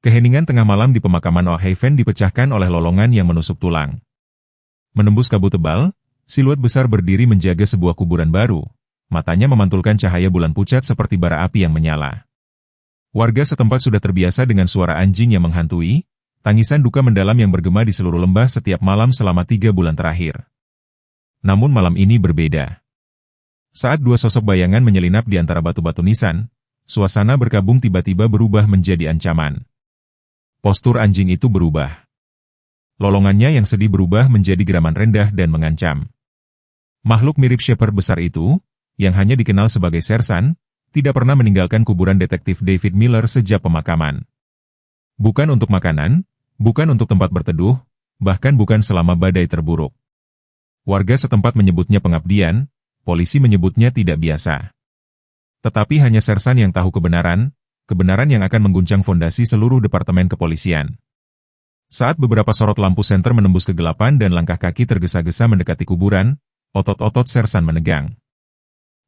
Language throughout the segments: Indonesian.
Keheningan tengah malam di pemakaman Oak Haven dipecahkan oleh lolongan yang menusuk tulang. Menembus kabut tebal, siluet besar berdiri menjaga sebuah kuburan baru. Matanya memantulkan cahaya bulan pucat seperti bara api yang menyala. Warga setempat sudah terbiasa dengan suara anjing yang menghantui, tangisan duka mendalam yang bergema di seluruh lembah setiap malam selama 3 bulan terakhir. Namun malam ini berbeda. Saat dua sosok bayangan menyelinap di antara batu-batu nisan, suasana berkabung tiba-tiba berubah menjadi ancaman. Postur anjing itu berubah. Lolongannya yang sedih berubah menjadi geraman rendah dan mengancam. Makhluk mirip shepherd besar itu, yang hanya dikenal sebagai Sersan, tidak pernah meninggalkan kuburan detektif David Miller sejak pemakaman. Bukan untuk makanan, bukan untuk tempat berteduh, bahkan bukan selama badai terburuk. Warga setempat menyebutnya pengabdian, polisi menyebutnya tidak biasa. Tetapi hanya Sersan yang tahu kebenaran yang akan mengguncang fondasi seluruh departemen kepolisian. Saat beberapa sorot lampu senter menembus kegelapan dan langkah kaki tergesa-gesa mendekati kuburan, otot-otot Sersan menegang.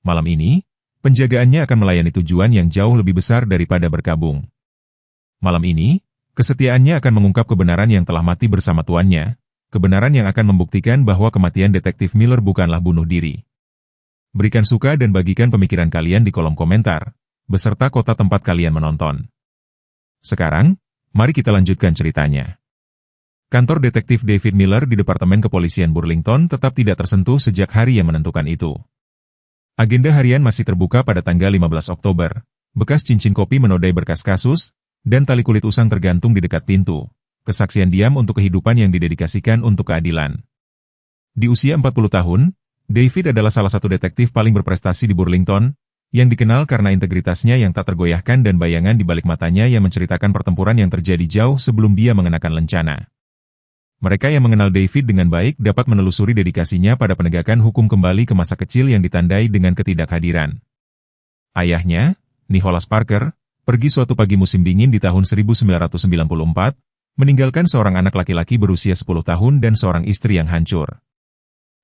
Malam ini, penjagaannya akan melayani tujuan yang jauh lebih besar daripada berkabung. Malam ini, kesetiaannya akan mengungkap kebenaran yang telah mati bersama tuannya, kebenaran yang akan membuktikan bahwa kematian detektif Miller bukanlah bunuh diri. Berikan suka dan bagikan pemikiran kalian di kolom komentar, beserta kota tempat kalian menonton. Sekarang, mari kita lanjutkan ceritanya. Kantor detektif David Miller di Departemen Kepolisian Burlington tetap tidak tersentuh sejak hari yang menentukan itu. Agenda harian masih terbuka pada tanggal 15 Oktober, bekas cincin kopi menodai berkas kasus, dan tali kulit usang tergantung di dekat pintu, kesaksian diam untuk kehidupan yang didedikasikan untuk keadilan. Di usia 40 tahun, David adalah salah satu detektif paling berprestasi di Burlington, yang dikenal karena integritasnya yang tak tergoyahkan dan bayangan di balik matanya yang menceritakan pertempuran yang terjadi jauh sebelum dia mengenakan lencana. Mereka yang mengenal David dengan baik dapat menelusuri dedikasinya pada penegakan hukum kembali ke masa kecil yang ditandai dengan ketidakhadiran. Ayahnya, Nicholas Parker, pergi suatu pagi musim dingin di tahun 1994, meninggalkan seorang anak laki-laki berusia 10 tahun dan seorang istri yang hancur.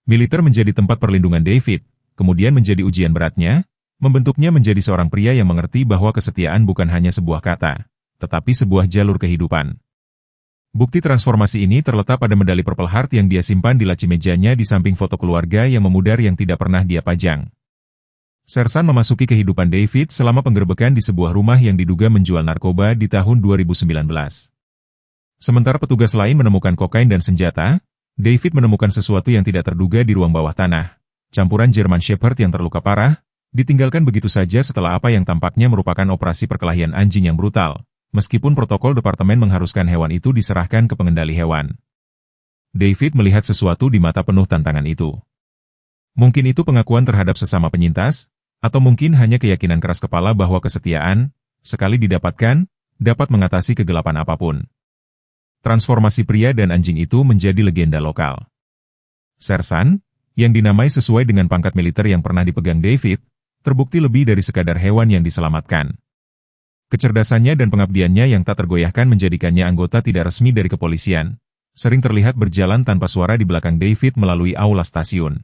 Militer menjadi tempat perlindungan David, kemudian menjadi ujian beratnya, membentuknya menjadi seorang pria yang mengerti bahwa kesetiaan bukan hanya sebuah kata, tetapi sebuah jalur kehidupan. Bukti transformasi ini terletak pada medali Purple Heart yang dia simpan di laci mejanya di samping foto keluarga yang memudar yang tidak pernah dia pajang. Sersan memasuki kehidupan David selama penggerbekan di sebuah rumah yang diduga menjual narkoba di tahun 2019. Sementara petugas lain menemukan kokain dan senjata, David menemukan sesuatu yang tidak terduga di ruang bawah tanah, campuran German Shepherd yang terluka parah, ditinggalkan begitu saja setelah apa yang tampaknya merupakan operasi perkelahian anjing yang brutal, meskipun protokol departemen mengharuskan hewan itu diserahkan ke pengendali hewan. David melihat sesuatu di mata penuh tantangan itu. Mungkin itu pengakuan terhadap sesama penyintas, atau mungkin hanya keyakinan keras kepala bahwa kesetiaan, sekali didapatkan, dapat mengatasi kegelapan apapun. Transformasi pria dan anjing itu menjadi legenda lokal. Sersan, yang dinamai sesuai dengan pangkat militer yang pernah dipegang David, terbukti lebih dari sekadar hewan yang diselamatkan. Kecerdasannya dan pengabdiannya yang tak tergoyahkan menjadikannya anggota tidak resmi dari kepolisian, sering terlihat berjalan tanpa suara di belakang David melalui aula stasiun.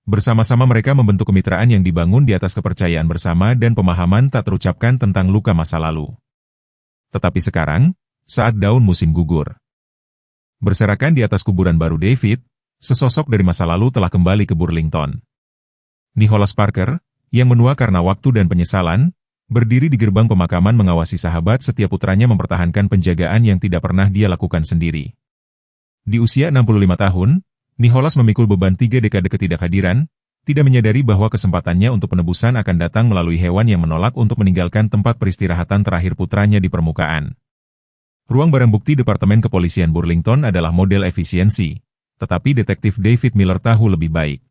Bersama-sama mereka membentuk kemitraan yang dibangun di atas kepercayaan bersama dan pemahaman tak terucapkan tentang luka masa lalu. Tetapi sekarang, saat daun musim gugur, berserakan di atas kuburan baru David, sesosok dari masa lalu telah kembali ke Burlington. Nicholas Parker, yang menua karena waktu dan penyesalan, berdiri di gerbang pemakaman mengawasi sahabat setiap putranya mempertahankan penjagaan yang tidak pernah dia lakukan sendiri. Di usia 65 tahun, Nicholas memikul beban 3 dekade ketidakhadiran, tidak menyadari bahwa kesempatannya untuk penebusan akan datang melalui hewan yang menolak untuk meninggalkan tempat peristirahatan terakhir putranya di permukaan. Ruang barang bukti Departemen Kepolisian Burlington adalah model efisiensi, tetapi detektif David Miller tahu lebih baik.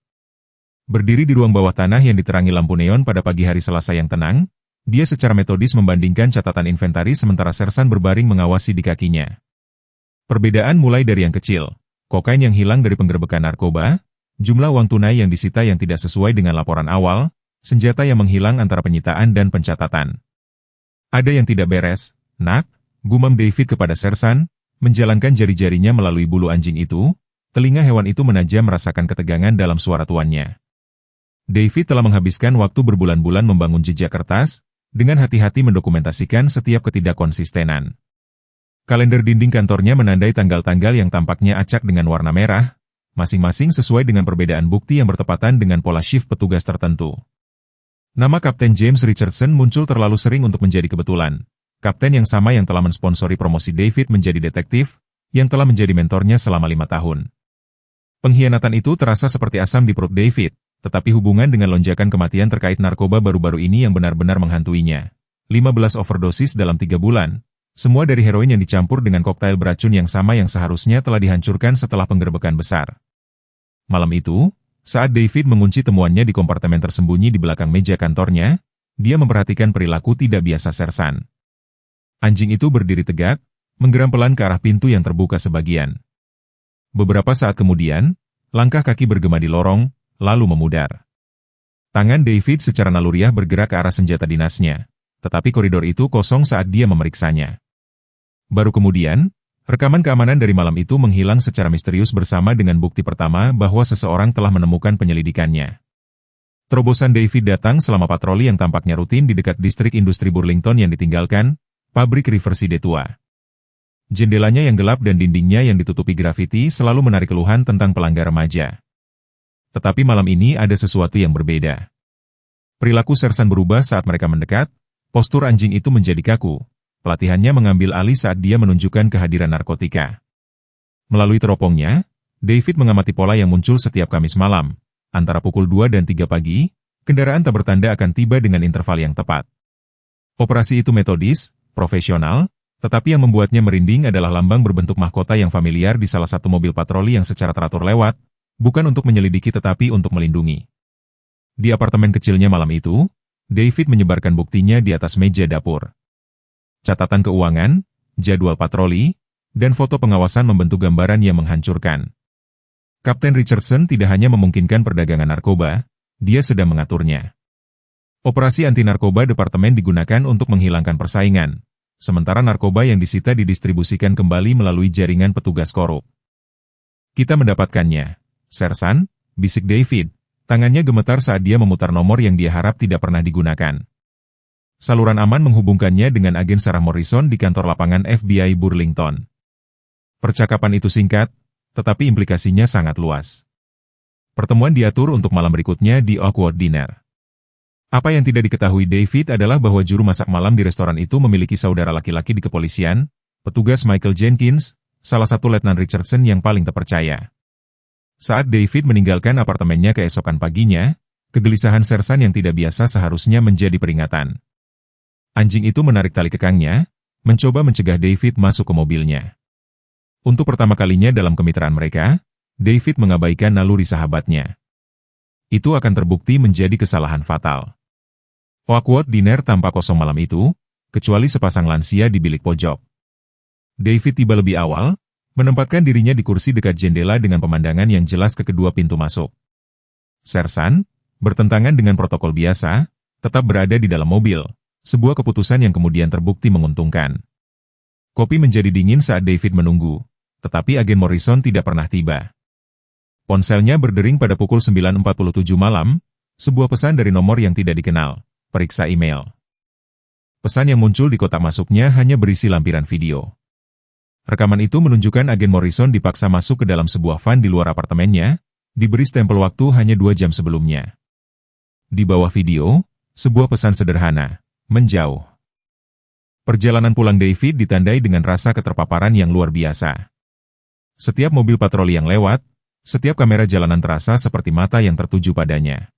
Berdiri di ruang bawah tanah yang diterangi lampu neon pada pagi hari Selasa yang tenang, dia secara metodis membandingkan catatan inventaris sementara Sersan berbaring mengawasi di kakinya. Perbedaan mulai dari yang kecil, kokain yang hilang dari penggerbekan narkoba, jumlah uang tunai yang disita yang tidak sesuai dengan laporan awal, senjata yang menghilang antara penyitaan dan pencatatan. Ada yang tidak beres, nak, gumam David kepada Sersan, menjalankan jari-jarinya melalui bulu anjing itu, telinga hewan itu menajam merasakan ketegangan dalam suara tuannya. David telah menghabiskan waktu berbulan-bulan membangun jejak kertas, dengan hati-hati mendokumentasikan setiap ketidakkonsistenan. Kalender dinding kantornya menandai tanggal-tanggal yang tampaknya acak dengan warna merah, masing-masing sesuai dengan perbedaan bukti yang bertepatan dengan pola shift petugas tertentu. Nama Kapten James Richardson muncul terlalu sering untuk menjadi kebetulan. Kapten yang sama yang telah mensponsori promosi David menjadi detektif, yang telah menjadi mentornya selama 5 tahun. Pengkhianatan itu terasa seperti asam di perut David, tetapi hubungan dengan lonjakan kematian terkait narkoba baru-baru ini yang benar-benar menghantuinya. 15 overdosis dalam 3 bulan, semua dari heroin yang dicampur dengan koktail beracun yang sama yang seharusnya telah dihancurkan setelah penggerebekan besar. Malam itu, saat David mengunci temuannya di kompartemen tersembunyi di belakang meja kantornya, dia memperhatikan perilaku tidak biasa Sersan. Anjing itu berdiri tegak, menggeram pelan ke arah pintu yang terbuka sebagian. Beberapa saat kemudian, langkah kaki bergema di lorong, lalu memudar. Tangan David secara naluriah bergerak ke arah senjata dinasnya, tetapi koridor itu kosong saat dia memeriksanya. Baru kemudian, rekaman keamanan dari malam itu menghilang secara misterius bersama dengan bukti pertama bahwa seseorang telah menemukan penyelidikannya. Terobosan David datang selama patroli yang tampaknya rutin di dekat distrik industri Burlington yang ditinggalkan, pabrik Riverside tua. Jendelanya yang gelap dan dindingnya yang ditutupi grafiti selalu menarik keluhan tentang pelanggar remaja. Tetapi malam ini ada sesuatu yang berbeda. Perilaku Sersan berubah saat mereka mendekat, postur anjing itu menjadi kaku. Pelatihannya mengambil alih saat dia menunjukkan kehadiran narkotika. Melalui teropongnya, David mengamati pola yang muncul setiap Kamis malam. Antara pukul 2 dan 3 pagi, kendaraan tak bertanda akan tiba dengan interval yang tepat. Operasi itu metodis, profesional, tetapi yang membuatnya merinding adalah lambang berbentuk mahkota yang familiar di salah satu mobil patroli yang secara teratur lewat, bukan untuk menyelidiki tetapi untuk melindungi. Di apartemen kecilnya malam itu, David menyebarkan buktinya di atas meja dapur. Catatan keuangan, jadwal patroli, dan foto pengawasan membentuk gambaran yang menghancurkan. Kapten Richardson tidak hanya memungkinkan perdagangan narkoba, dia sedang mengaturnya. Operasi anti-narkoba departemen digunakan untuk menghilangkan persaingan, sementara narkoba yang disita didistribusikan kembali melalui jaringan petugas korup. Kita mendapatkannya, Sersan, bisik David, tangannya gemetar saat dia memutar nomor yang dia harap tidak pernah digunakan. Saluran aman menghubungkannya dengan agen Sarah Morrison di kantor lapangan FBI Burlington. Percakapan itu singkat, tetapi implikasinya sangat luas. Pertemuan diatur untuk malam berikutnya di Oakwood Dinner. Apa yang tidak diketahui David adalah bahwa juru masak malam di restoran itu memiliki saudara laki-laki di kepolisian, petugas Michael Jenkins, salah satu Letnan Richardson yang paling terpercaya. Saat David meninggalkan apartemennya keesokan paginya, kegelisahan Sersan yang tidak biasa seharusnya menjadi peringatan. Anjing itu menarik tali kekangnya, mencoba mencegah David masuk ke mobilnya. Untuk pertama kalinya dalam kemitraan mereka, David mengabaikan naluri sahabatnya. Itu akan terbukti menjadi kesalahan fatal. Oakwood Dinner tampak kosong malam itu, kecuali sepasang lansia di bilik pojok. David tiba lebih awal, menempatkan dirinya di kursi dekat jendela dengan pemandangan yang jelas ke kedua pintu masuk. Sersan, bertentangan dengan protokol biasa, tetap berada di dalam mobil, sebuah keputusan yang kemudian terbukti menguntungkan. Kopi menjadi dingin saat David menunggu, tetapi agen Morrison tidak pernah tiba. Ponselnya berdering pada pukul 9.47 malam, sebuah pesan dari nomor yang tidak dikenal. Periksa email. Pesan yang muncul di kotak masuknya hanya berisi lampiran video. Rekaman itu menunjukkan agen Morrison dipaksa masuk ke dalam sebuah van di luar apartemennya, diberi stempel waktu hanya 2 jam sebelumnya. Di bawah video, sebuah pesan sederhana, menjauh. Perjalanan pulang David ditandai dengan rasa keterpaparan yang luar biasa. Setiap mobil patroli yang lewat, setiap kamera jalanan terasa seperti mata yang tertuju padanya.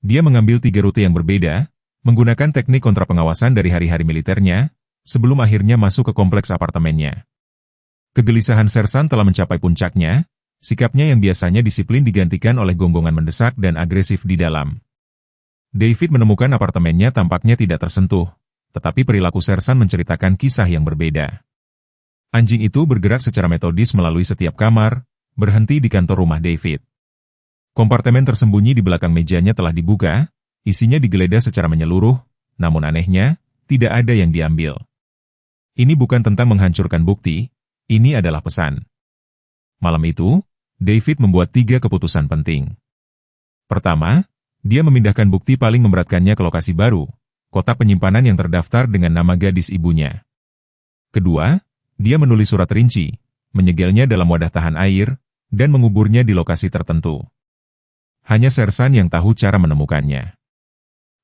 Dia mengambil 3 rute yang berbeda, menggunakan teknik kontrapengawasan dari hari-hari militernya, sebelum akhirnya masuk ke kompleks apartemennya. Kegelisahan Sersan telah mencapai puncaknya, sikapnya yang biasanya disiplin digantikan oleh gonggongan mendesak dan agresif di dalam. David menemukan apartemennya tampaknya tidak tersentuh, tetapi perilaku Sersan menceritakan kisah yang berbeda. Anjing itu bergerak secara metodis melalui setiap kamar, berhenti di kantor rumah David. Kompartemen tersembunyi di belakang mejanya telah dibuka, isinya digeledah secara menyeluruh, namun anehnya, tidak ada yang diambil. Ini bukan tentang menghancurkan bukti, ini adalah pesan. Malam itu, David membuat 3 keputusan penting. Pertama, dia memindahkan bukti paling memberatkannya ke lokasi baru, kotak penyimpanan yang terdaftar dengan nama gadis ibunya. Kedua, dia menulis surat rinci, menyegelnya dalam wadah tahan air, dan menguburnya di lokasi tertentu. Hanya Sersan yang tahu cara menemukannya.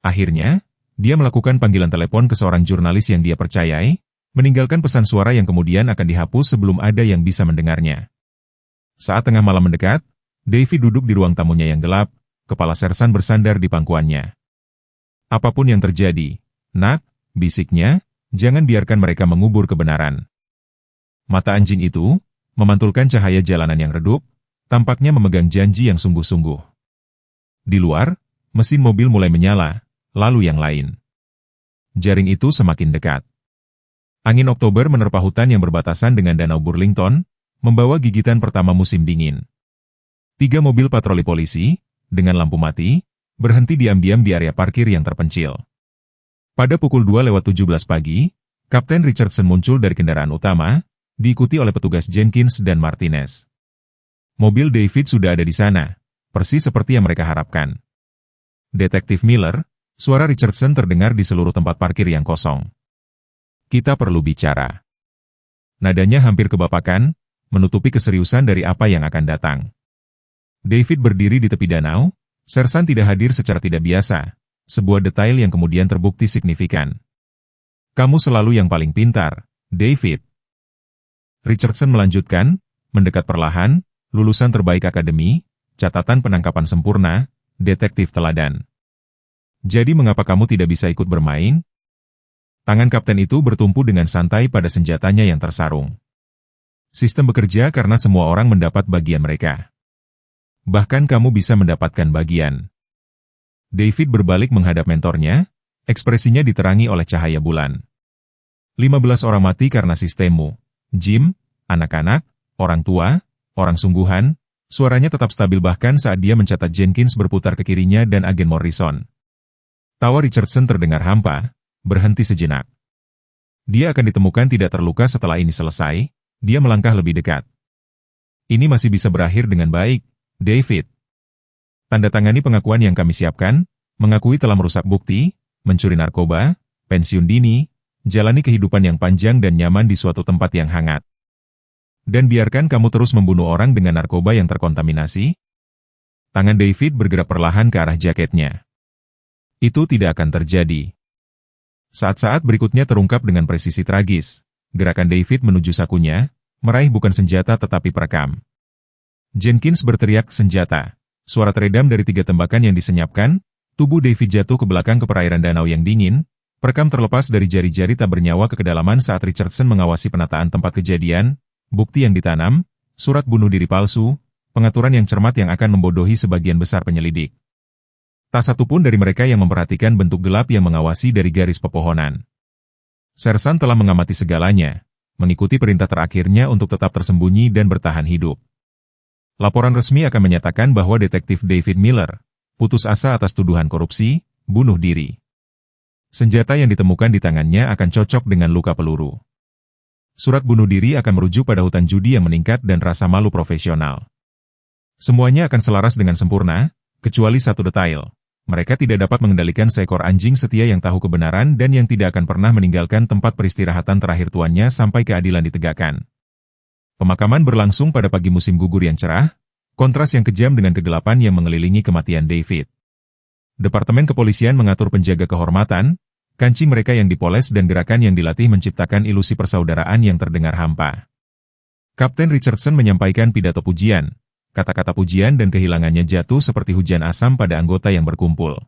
Akhirnya, dia melakukan panggilan telepon ke seorang jurnalis yang dia percayai, meninggalkan pesan suara yang kemudian akan dihapus sebelum ada yang bisa mendengarnya. Saat tengah malam mendekat, David duduk di ruang tamunya yang gelap, kepala Sersan bersandar di pangkuannya. Apapun yang terjadi, nak, bisiknya, jangan biarkan mereka mengubur kebenaran. Mata anjing itu memantulkan cahaya jalanan yang redup, tampaknya memegang janji yang sungguh-sungguh. Di luar, mesin mobil mulai menyala, lalu yang lain. Jaring itu semakin dekat. Angin Oktober menerpa hutan yang berbatasan dengan Danau Burlington, membawa gigitan pertama musim dingin. 3 mobil patroli polisi, dengan lampu mati, berhenti diam-diam di area parkir yang terpencil. Pada pukul 2:17 pagi, Kapten Richardson muncul dari kendaraan utama, diikuti oleh petugas Jenkins dan Martinez. Mobil David sudah ada di sana, persis seperti yang mereka harapkan. Detektif Miller, suara Richardson terdengar di seluruh tempat parkir yang kosong. Kita perlu bicara. Nadanya hampir kebapakan, menutupi keseriusan dari apa yang akan datang. David berdiri di tepi danau, Sersan tidak hadir secara tidak biasa, sebuah detail yang kemudian terbukti signifikan. Kamu selalu yang paling pintar, David. Richardson melanjutkan, mendekat perlahan, lulusan terbaik akademi, catatan penangkapan sempurna, detektif teladan. Jadi mengapa kamu tidak bisa ikut bermain? Tangan kapten itu bertumpu dengan santai pada senjatanya yang tersarung. Sistem bekerja karena semua orang mendapat bagian mereka. Bahkan kamu bisa mendapatkan bagian. David berbalik menghadap mentornya, ekspresinya diterangi oleh cahaya bulan. 15 orang mati karena sistemmu. Jim, anak-anak, orang tua, orang sungguhan, suaranya tetap stabil bahkan saat dia mencatat Jenkins berputar ke kirinya dan agen Morrison. Tawa Richardson terdengar hampa, berhenti sejenak. Dia akan ditemukan tidak terluka setelah ini selesai, dia melangkah lebih dekat. Ini masih bisa berakhir dengan baik, David. Tanda tangani pengakuan yang kami siapkan, mengakui telah merusak bukti, mencuri narkoba, pensiun dini, jalani kehidupan yang panjang dan nyaman di suatu tempat yang hangat. Dan biarkan kamu terus membunuh orang dengan narkoba yang terkontaminasi? Tangan David bergerak perlahan ke arah jaketnya. Itu tidak akan terjadi. Saat-saat berikutnya terungkap dengan presisi tragis. Gerakan David menuju sakunya, meraih bukan senjata tetapi perekam. Jenkins berteriak senjata. Suara teredam dari 3 tembakan yang disenyapkan, tubuh David jatuh ke belakang ke perairan danau yang dingin, perekam terlepas dari jari-jari tak bernyawa ke kedalaman saat Richardson mengawasi penataan tempat kejadian, bukti yang ditanam, surat bunuh diri palsu, pengaturan yang cermat yang akan membodohi sebagian besar penyelidik. Tak satu pun dari mereka yang memperhatikan bentuk gelap yang mengawasi dari garis pepohonan. Sersan telah mengamati segalanya, mengikuti perintah terakhirnya untuk tetap tersembunyi dan bertahan hidup. Laporan resmi akan menyatakan bahwa detektif David Miller putus asa atas tuduhan korupsi, bunuh diri. Senjata yang ditemukan di tangannya akan cocok dengan luka peluru. Surat bunuh diri akan merujuk pada hutan judi yang meningkat dan rasa malu profesional. Semuanya akan selaras dengan sempurna, kecuali satu detail. Mereka tidak dapat mengendalikan seekor anjing setia yang tahu kebenaran dan yang tidak akan pernah meninggalkan tempat peristirahatan terakhir tuannya sampai keadilan ditegakkan. Pemakaman berlangsung pada pagi musim gugur yang cerah, kontras yang kejam dengan kegelapan yang mengelilingi kematian David. Departemen Kepolisian mengatur penjaga kehormatan, kancing mereka yang dipoles dan gerakan yang dilatih menciptakan ilusi persaudaraan yang terdengar hampa. Kapten Richardson menyampaikan pidato pujian, kata-kata pujian dan kehilangannya jatuh seperti hujan asam pada anggota yang berkumpul.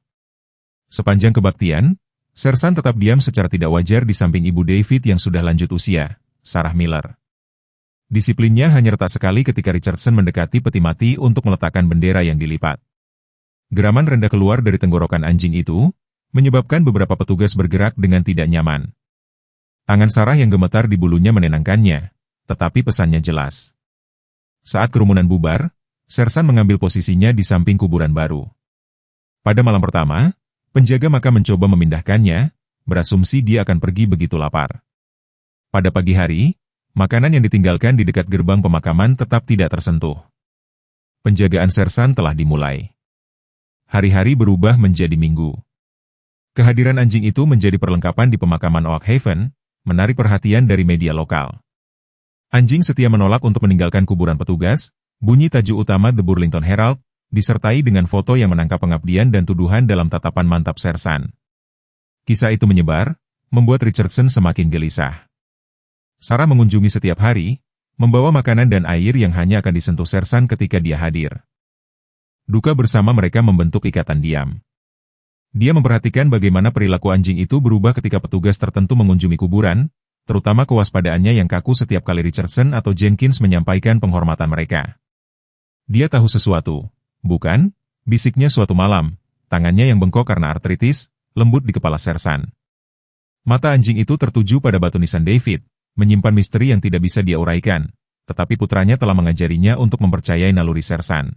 Sepanjang kebaktian, Sersan tetap diam secara tidak wajar di samping ibu David yang sudah lanjut usia, Sarah Miller. Disiplinnya hanya retak sekali ketika Richardson mendekati peti mati untuk meletakkan bendera yang dilipat. Geraman rendah keluar dari tenggorokan anjing itu, menyebabkan beberapa petugas bergerak dengan tidak nyaman. Tangan Sarah yang gemetar di bulunya menenangkannya, tetapi pesannya jelas. Saat kerumunan bubar, Sersan mengambil posisinya di samping kuburan baru. Pada malam pertama, penjaga makam mencoba memindahkannya, berasumsi dia akan pergi begitu lapar. Pada pagi hari, makanan yang ditinggalkan di dekat gerbang pemakaman tetap tidak tersentuh. Penjagaan Sersan telah dimulai. Hari-hari berubah menjadi minggu. Kehadiran anjing itu menjadi perlengkapan di pemakaman Oak Haven, menarik perhatian dari media lokal. Anjing setia menolak untuk meninggalkan kuburan petugas, bunyi tajuk utama The Burlington Herald, disertai dengan foto yang menangkap pengabdian dan tuduhan dalam tatapan mantap Sersan. Kisah itu menyebar, membuat Richardson semakin gelisah. Sarah mengunjungi setiap hari, membawa makanan dan air yang hanya akan disentuh Sersan ketika dia hadir. Duka bersama mereka membentuk ikatan diam. Dia memperhatikan bagaimana perilaku anjing itu berubah ketika petugas tertentu mengunjungi kuburan, terutama kewaspadaannya yang kaku setiap kali Richardson atau Jenkins menyampaikan penghormatan mereka. Dia tahu sesuatu, bukan? Bisiknya suatu malam, tangannya yang bengkok karena artritis, lembut di kepala Sersan. Mata anjing itu tertuju pada batu nisan David, menyimpan misteri yang tidak bisa dia uraikan, tetapi putranya telah mengajarinya untuk mempercayai naluri Sersan.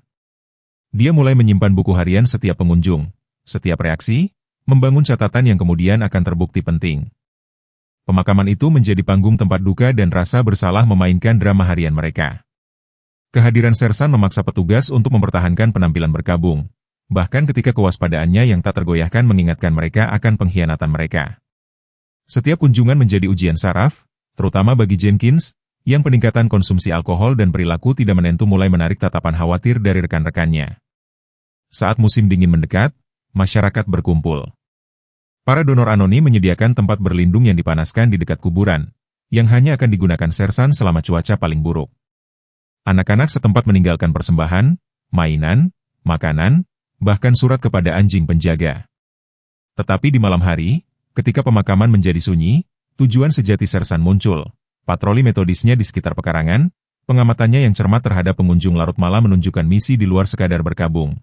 Dia mulai menyimpan buku harian setiap pengunjung, setiap reaksi, membangun catatan yang kemudian akan terbukti penting. Pemakaman itu menjadi panggung tempat duka dan rasa bersalah memainkan drama harian mereka. Kehadiran Sersan memaksa petugas untuk mempertahankan penampilan berkabung, bahkan ketika kewaspadaannya yang tak tergoyahkan mengingatkan mereka akan pengkhianatan mereka. Setiap kunjungan menjadi ujian saraf, terutama bagi Jenkins, yang peningkatan konsumsi alkohol dan perilaku tidak menentu mulai menarik tatapan khawatir dari rekan-rekannya. Saat musim dingin mendekat, masyarakat berkumpul. Para donor anonim menyediakan tempat berlindung yang dipanaskan di dekat kuburan, yang hanya akan digunakan Sersan selama cuaca paling buruk. Anak-anak setempat meninggalkan persembahan, mainan, makanan, bahkan surat kepada anjing penjaga. Tetapi di malam hari, ketika pemakaman menjadi sunyi, tujuan sejati Sersan muncul. Patroli metodisnya di sekitar pekarangan, pengamatannya yang cermat terhadap pengunjung larut malam menunjukkan misi di luar sekadar berkabung.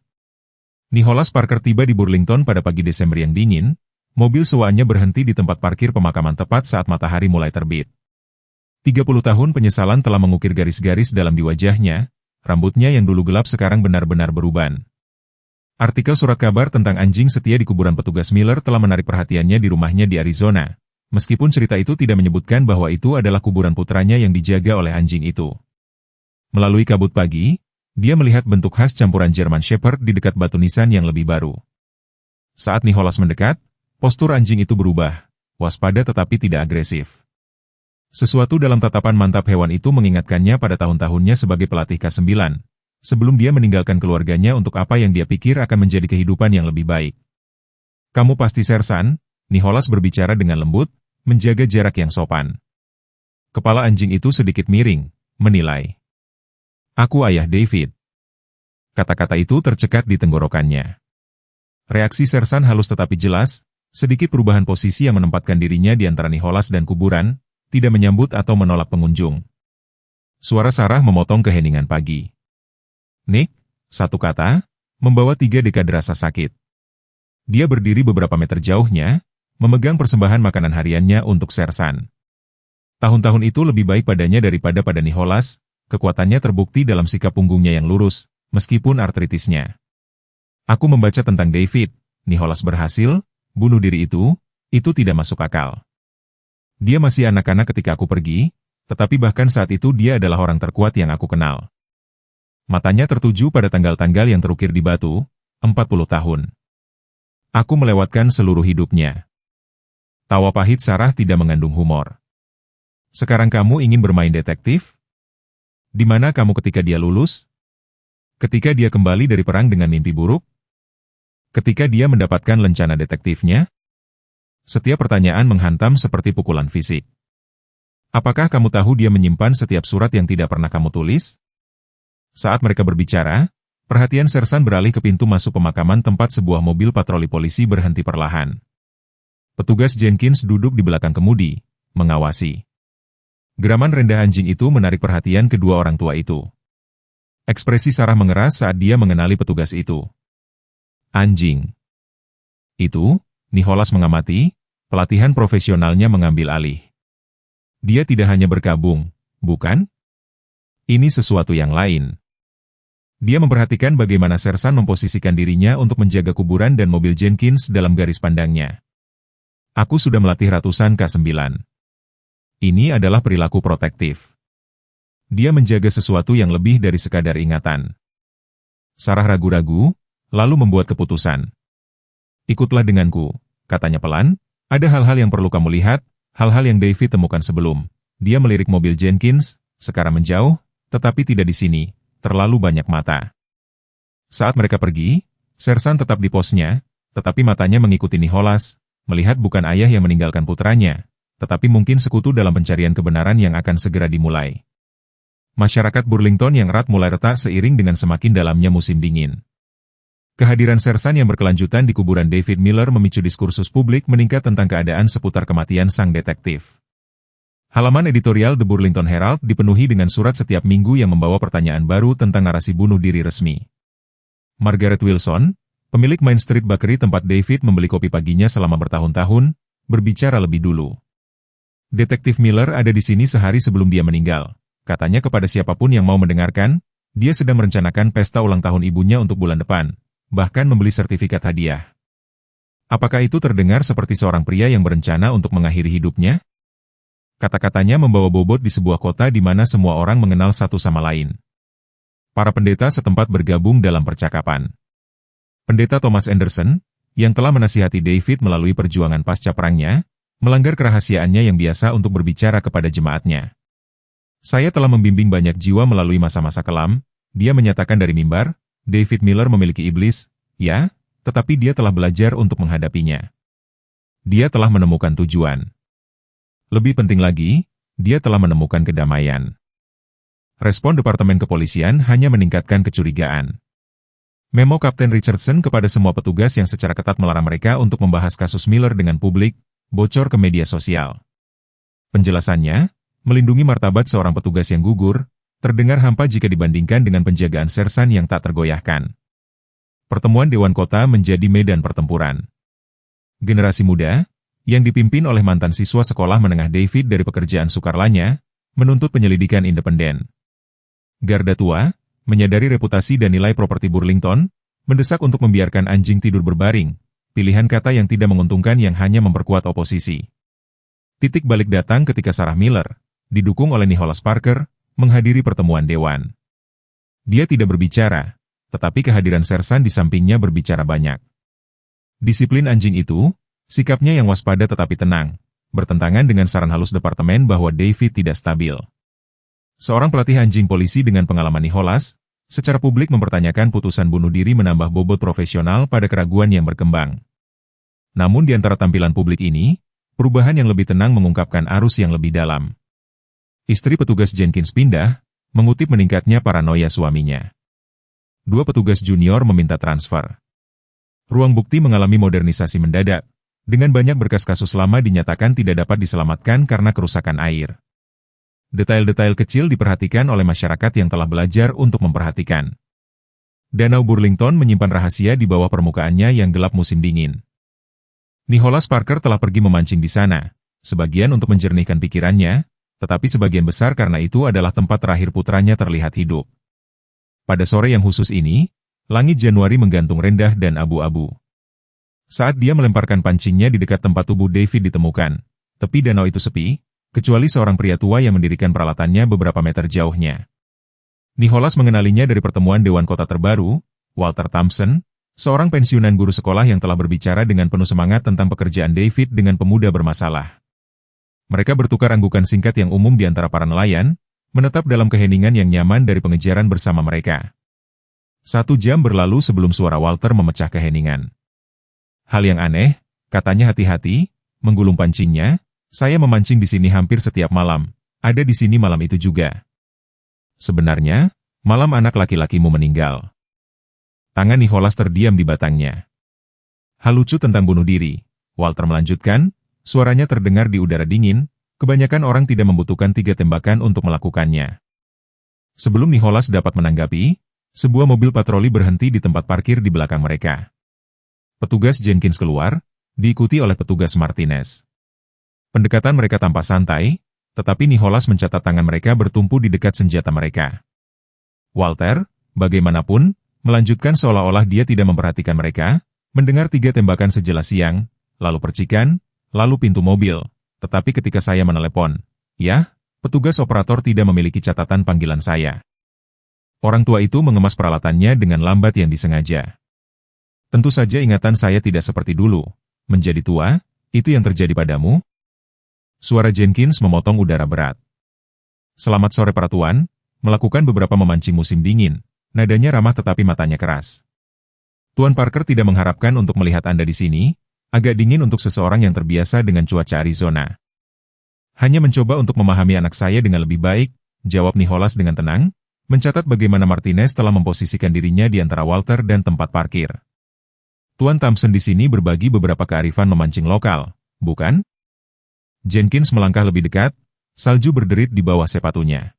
Nicholas Parker tiba di Burlington pada pagi Desember yang dingin, mobil sewaannya berhenti di tempat parkir pemakaman tepat saat matahari mulai terbit. 30 tahun penyesalan telah mengukir garis-garis dalam di wajahnya, rambutnya yang dulu gelap sekarang benar-benar beruban. Artikel surat kabar tentang anjing setia di kuburan petugas Miller telah menarik perhatiannya di rumahnya di Arizona, meskipun cerita itu tidak menyebutkan bahwa itu adalah kuburan putranya yang dijaga oleh anjing itu. Melalui kabut pagi, dia melihat bentuk khas campuran German Shepherd di dekat batu nisan yang lebih baru. Saat Nicholas mendekat, postur anjing itu berubah, waspada tetapi tidak agresif. Sesuatu dalam tatapan mantap hewan itu mengingatkannya pada tahun-tahunnya sebagai pelatih K9, sebelum dia meninggalkan keluarganya untuk apa yang dia pikir akan menjadi kehidupan yang lebih baik. "Kamu pasti Sersan?" Nicholas berbicara dengan lembut, menjaga jarak yang sopan. Kepala anjing itu sedikit miring, menilai. "Aku ayah David." Kata-kata itu tercekat di tenggorokannya. Reaksi Sersan halus tetapi jelas, sedikit perubahan posisi yang menempatkan dirinya di antara Nicholas dan kuburan, tidak menyambut atau menolak pengunjung. Suara Sarah memotong keheningan pagi. "Nick," satu kata, membawa 3 dekade rasa sakit. Dia berdiri beberapa meter jauhnya, memegang persembahan makanan hariannya untuk Sersan. Tahun-tahun itu lebih baik padanya daripada pada Nicholas. Kekuatannya terbukti dalam sikap punggungnya yang lurus, meskipun artritisnya. "Aku membaca tentang David, Nicholas berhasil, bunuh diri itu tidak masuk akal. Dia masih anak-anak ketika aku pergi, tetapi bahkan saat itu dia adalah orang terkuat yang aku kenal." Matanya tertuju pada tanggal-tanggal yang terukir di batu, 40 tahun. "Aku melewatkan seluruh hidupnya." Tawa pahit Sarah tidak mengandung humor. "Sekarang kamu ingin bermain detektif? Di mana kamu ketika dia lulus? Ketika dia kembali dari perang dengan mimpi buruk? Ketika dia mendapatkan lencana detektifnya?" Setiap pertanyaan menghantam seperti pukulan fisik. "Apakah kamu tahu dia menyimpan setiap surat yang tidak pernah kamu tulis?" Saat mereka berbicara, perhatian Sersan beralih ke pintu masuk pemakaman tempat sebuah mobil patroli polisi berhenti perlahan. Petugas Jenkins duduk di belakang kemudi, mengawasi. Geraman rendah anjing itu menarik perhatian kedua orang tua itu. Ekspresi Sarah mengeras saat dia mengenali petugas itu. "Anjing itu," Nicholas mengamati, pelatihan profesionalnya mengambil alih. "Dia tidak hanya berkabung, bukan? Ini sesuatu yang lain." Dia memperhatikan bagaimana Sersan memposisikan dirinya untuk menjaga kuburan dan mobil Jenkins dalam garis pandangnya. "Aku sudah melatih ratusan K9. Ini adalah perilaku protektif. Dia menjaga sesuatu yang lebih dari sekadar ingatan." Sarah ragu-ragu, lalu membuat keputusan. "Ikutlah denganku," katanya pelan. "Ada hal-hal yang perlu kamu lihat, hal-hal yang David temukan sebelum." Dia melirik mobil Jenkins, sekarang menjauh, tetapi tidak di sini, terlalu banyak mata. Saat mereka pergi, Sersan tetap di posnya, tetapi matanya mengikuti Nicholas, melihat bukan ayah yang meninggalkan putranya, tetapi mungkin sekutu dalam pencarian kebenaran yang akan segera dimulai. Masyarakat Burlington yang erat mulai retak seiring dengan semakin dalamnya musim dingin. Kehadiran Sersan yang berkelanjutan di kuburan David Miller memicu diskursus publik meningkat tentang keadaan seputar kematian sang detektif. Halaman editorial The Burlington Herald dipenuhi dengan surat setiap minggu yang membawa pertanyaan baru tentang narasi bunuh diri resmi. Margaret Wilson, pemilik Main Street Bakery tempat David membeli kopi paginya selama bertahun-tahun, berbicara lebih dulu. Detektif Miller ada di sini sehari sebelum dia meninggal. Katanya kepada siapapun yang mau mendengarkan, dia sedang merencanakan pesta ulang tahun ibunya untuk bulan depan, bahkan membeli sertifikat hadiah. Apakah itu terdengar seperti seorang pria yang berencana untuk mengakhiri hidupnya? Kata-katanya membawa bobot di sebuah kota di mana semua orang mengenal satu sama lain. Para pendeta setempat bergabung dalam percakapan. Pendeta Thomas Anderson, yang telah menasihati David melalui perjuangan pasca perangnya, melanggar kerahasiaannya yang biasa untuk berbicara kepada jemaatnya. Saya telah membimbing banyak jiwa melalui masa-masa kelam, dia menyatakan dari mimbar. David Miller memiliki iblis, ya, tetapi dia telah belajar untuk menghadapinya. Dia telah menemukan tujuan. Lebih penting lagi, dia telah menemukan kedamaian. Respon Departemen Kepolisian hanya meningkatkan kecurigaan. Memo Kapten Richardson kepada semua petugas yang secara ketat melarang mereka untuk membahas kasus Miller dengan publik, bocor ke media sosial. Penjelasannya, melindungi martabat seorang petugas yang gugur, terdengar hampa jika dibandingkan dengan penjagaan Sersan yang tak tergoyahkan. Pertemuan Dewan Kota menjadi medan pertempuran. Generasi muda, yang dipimpin oleh mantan siswa sekolah menengah David dari pekerjaan sukarlanya, menuntut penyelidikan independen. Garda tua, menyadari reputasi dan nilai properti Burlington, mendesak untuk membiarkan anjing tidur berbaring, pilihan kata yang tidak menguntungkan yang hanya memperkuat oposisi. Titik balik datang ketika Sarah Miller, didukung oleh Nicholas Parker, menghadiri pertemuan dewan. Dia tidak berbicara, tetapi kehadiran Sersan di sampingnya berbicara banyak. Disiplin anjing itu, sikapnya yang waspada tetapi tenang, bertentangan dengan saran halus departemen bahwa David tidak stabil. Seorang pelatih anjing polisi dengan pengalaman Nicholas, secara publik mempertanyakan putusan bunuh diri menambah bobot profesional pada keraguan yang berkembang. Namun di antara tampilan publik ini, perubahan yang lebih tenang mengungkapkan arus yang lebih dalam. Istri petugas Jenkins pindah, mengutip meningkatnya paranoia suaminya. Dua petugas junior meminta transfer. Ruang bukti mengalami modernisasi mendadak, dengan banyak berkas kasus lama dinyatakan tidak dapat diselamatkan karena kerusakan air. Detail-detail kecil diperhatikan oleh masyarakat yang telah belajar untuk memperhatikan. Danau Burlington menyimpan rahasia di bawah permukaannya yang gelap musim dingin. Nicholas Parker telah pergi memancing di sana, sebagian untuk menjernihkan pikirannya, tetapi sebagian besar karena itu adalah tempat terakhir putranya terlihat hidup. Pada sore yang khusus ini, langit Januari menggantung rendah dan abu-abu. Saat dia melemparkan pancingnya di dekat tempat tubuh David ditemukan, tepi danau itu sepi, kecuali seorang pria tua yang mendirikan peralatannya beberapa meter jauhnya. Nicholas mengenalinya dari pertemuan Dewan Kota terbaru, Walter Thompson, seorang pensiunan guru sekolah yang telah berbicara dengan penuh semangat tentang pekerjaan David dengan pemuda bermasalah. Mereka bertukar anggukan singkat yang umum di antara para nelayan, menetap dalam keheningan yang nyaman dari pengejaran bersama mereka. 1 jam berlalu sebelum suara Walter memecah keheningan. Hal yang aneh, katanya hati-hati, menggulung pancingnya, saya memancing di sini hampir setiap malam, ada di sini malam itu juga. Sebenarnya, malam anak laki-lakimu meninggal. Tangan Nicholas terdiam di batangnya. Hal lucu tentang bunuh diri, Walter melanjutkan, suaranya terdengar di udara dingin, kebanyakan orang tidak membutuhkan 3 tembakan untuk melakukannya. Sebelum Nicholas dapat menanggapi, sebuah mobil patroli berhenti di tempat parkir di belakang mereka. Petugas Jenkins keluar, diikuti oleh petugas Martinez. Pendekatan mereka tampak santai, tetapi Nicholas mencatat tangan mereka bertumpu di dekat senjata mereka. Walter, bagaimanapun, melanjutkan seolah-olah dia tidak memperhatikan mereka, mendengar 3 tembakan sejelas siang, lalu percikan, lalu pintu mobil, tetapi ketika saya menelepon, ya, petugas operator tidak memiliki catatan panggilan saya. Orang tua itu mengemas peralatannya dengan lambat yang disengaja. Tentu saja ingatan saya tidak seperti dulu, menjadi tua, itu yang terjadi padamu? Suara Jenkins memotong udara berat. Selamat sore para tuan, melakukan beberapa memancing musim dingin. Nadanya ramah tetapi matanya keras. Tuan Parker tidak mengharapkan untuk melihat Anda di sini, agak dingin untuk seseorang yang terbiasa dengan cuaca Arizona. Hanya mencoba untuk memahami anak saya dengan lebih baik, jawab Nicholas dengan tenang, mencatat bagaimana Martinez telah memposisikan dirinya di antara Walter dan tempat parkir. Tuan Thompson di sini berbagi beberapa kearifan memancing lokal, bukan? Jenkins melangkah lebih dekat, salju berderit di bawah sepatunya.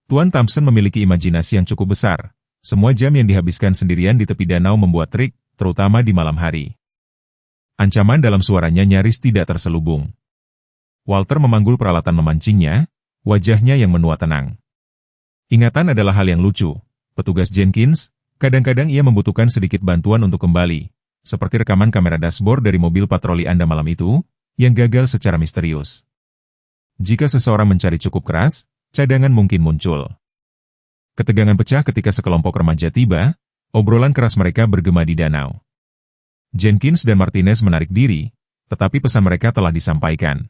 Tuan Thompson memiliki imajinasi yang cukup besar. Semua jam yang dihabiskan sendirian di tepi danau membuat trik, terutama di malam hari. Ancaman dalam suaranya nyaris tidak terselubung. Walter memanggul peralatan memancingnya, wajahnya yang menua tenang. Ingatan adalah hal yang lucu. Petugas Jenkins, kadang-kadang ia membutuhkan sedikit bantuan untuk kembali, seperti rekaman kamera dashboard dari mobil patroli Anda malam itu, yang gagal secara misterius. Jika seseorang mencari cukup keras, cadangan mungkin muncul. Ketegangan pecah ketika sekelompok remaja tiba, obrolan keras mereka bergema di danau. Jenkins dan Martinez menarik diri, tetapi pesan mereka telah disampaikan.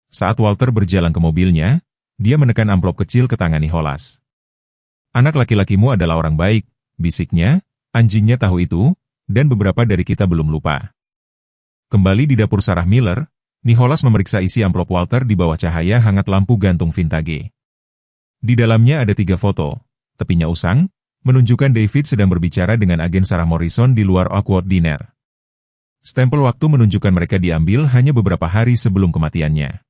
Saat Walter berjalan ke mobilnya, dia menekan amplop kecil ke tangan Nicholas. Anak laki-lakimu adalah orang baik, bisiknya, anjingnya tahu itu, dan beberapa dari kita belum lupa. Kembali di dapur Sarah Miller, Nicholas memeriksa isi amplop Walter di bawah cahaya hangat lampu gantung vintage. Di dalamnya ada 3 foto, tepinya usang, menunjukkan David sedang berbicara dengan agen Sarah Morrison di luar Oakwood Diner. Stempel waktu menunjukkan mereka diambil hanya beberapa hari sebelum kematiannya.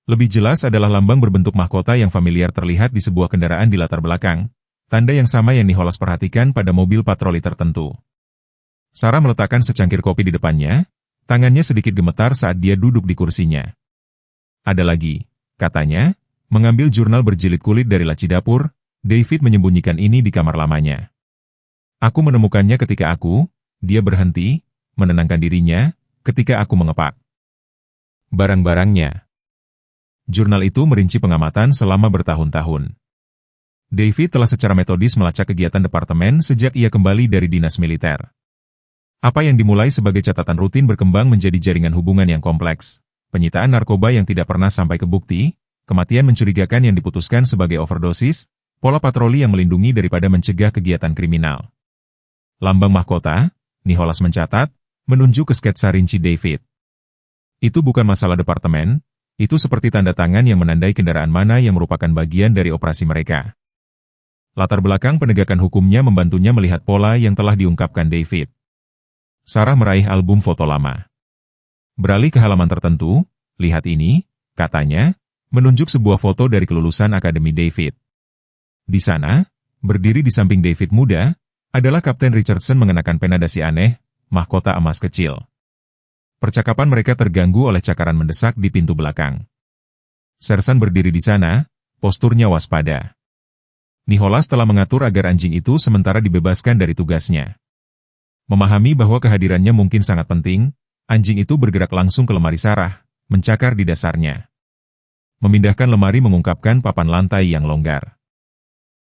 Lebih jelas adalah lambang berbentuk mahkota yang familiar terlihat di sebuah kendaraan di latar belakang, tanda yang sama yang Nicholas perhatikan pada mobil patroli tertentu. Sarah meletakkan secangkir kopi di depannya, tangannya sedikit gemetar saat dia duduk di kursinya. Ada lagi, katanya, mengambil jurnal berjilid kulit dari laci dapur, David menyembunyikan ini di kamar lamanya. Aku menemukannya ketika dia berhenti, menenangkan dirinya, ketika aku mengepak barang-barangnya. Jurnal itu merinci pengamatan selama bertahun-tahun. David telah secara metodis melacak kegiatan departemen sejak ia kembali dari dinas militer. Apa yang dimulai sebagai catatan rutin berkembang menjadi jaringan hubungan yang kompleks, penyitaan narkoba yang tidak pernah sampai ke bukti, kematian mencurigakan yang diputuskan sebagai overdosis, pola patroli yang melindungi daripada mencegah kegiatan kriminal. Lambang mahkota, Nicholas mencatat, menunjuk ke sketsa rinci David. Itu bukan masalah departemen, itu seperti tanda tangan yang menandai kendaraan mana yang merupakan bagian dari operasi mereka. Latar belakang penegakan hukumnya membantunya melihat pola yang telah diungkapkan David. Sarah meraih album foto lama. Beralih ke halaman tertentu, lihat ini, katanya, menunjuk sebuah foto dari kelulusan Akademi David. Di sana, berdiri di samping David muda, adalah Kapten Richardson mengenakan pena dasi aneh, mahkota emas kecil. Percakapan mereka terganggu oleh cakaran mendesak di pintu belakang. Sersan berdiri di sana, posturnya waspada. Nicholas telah mengatur agar anjing itu sementara dibebaskan dari tugasnya. Memahami bahwa kehadirannya mungkin sangat penting, anjing itu bergerak langsung ke lemari Sarah, mencakar di dasarnya. Memindahkan lemari mengungkapkan papan lantai yang longgar.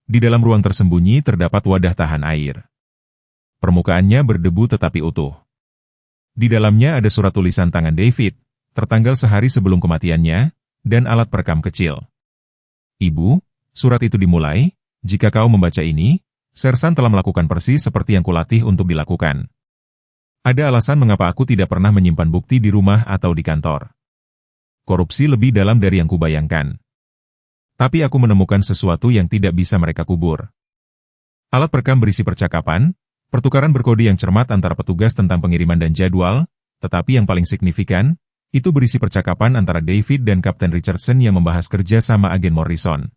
Di dalam ruang tersembunyi terdapat wadah tahan air. Permukaannya berdebu tetapi utuh. Di dalamnya ada surat tulisan tangan David, tertanggal sehari sebelum kematiannya, dan alat perekam kecil. Ibu, surat itu dimulai, jika kau membaca ini, Sersan telah melakukan persis seperti yang kulatih untuk dilakukan. Ada alasan mengapa aku tidak pernah menyimpan bukti di rumah atau di kantor. Korupsi lebih dalam dari yang kubayangkan. Tapi aku menemukan sesuatu yang tidak bisa mereka kubur. Alat perekam berisi percakapan, pertukaran berkode yang cermat antara petugas tentang pengiriman dan jadwal, tetapi yang paling signifikan, itu berisi percakapan antara David dan Kapten Richardson yang membahas kerja sama agen Morrison.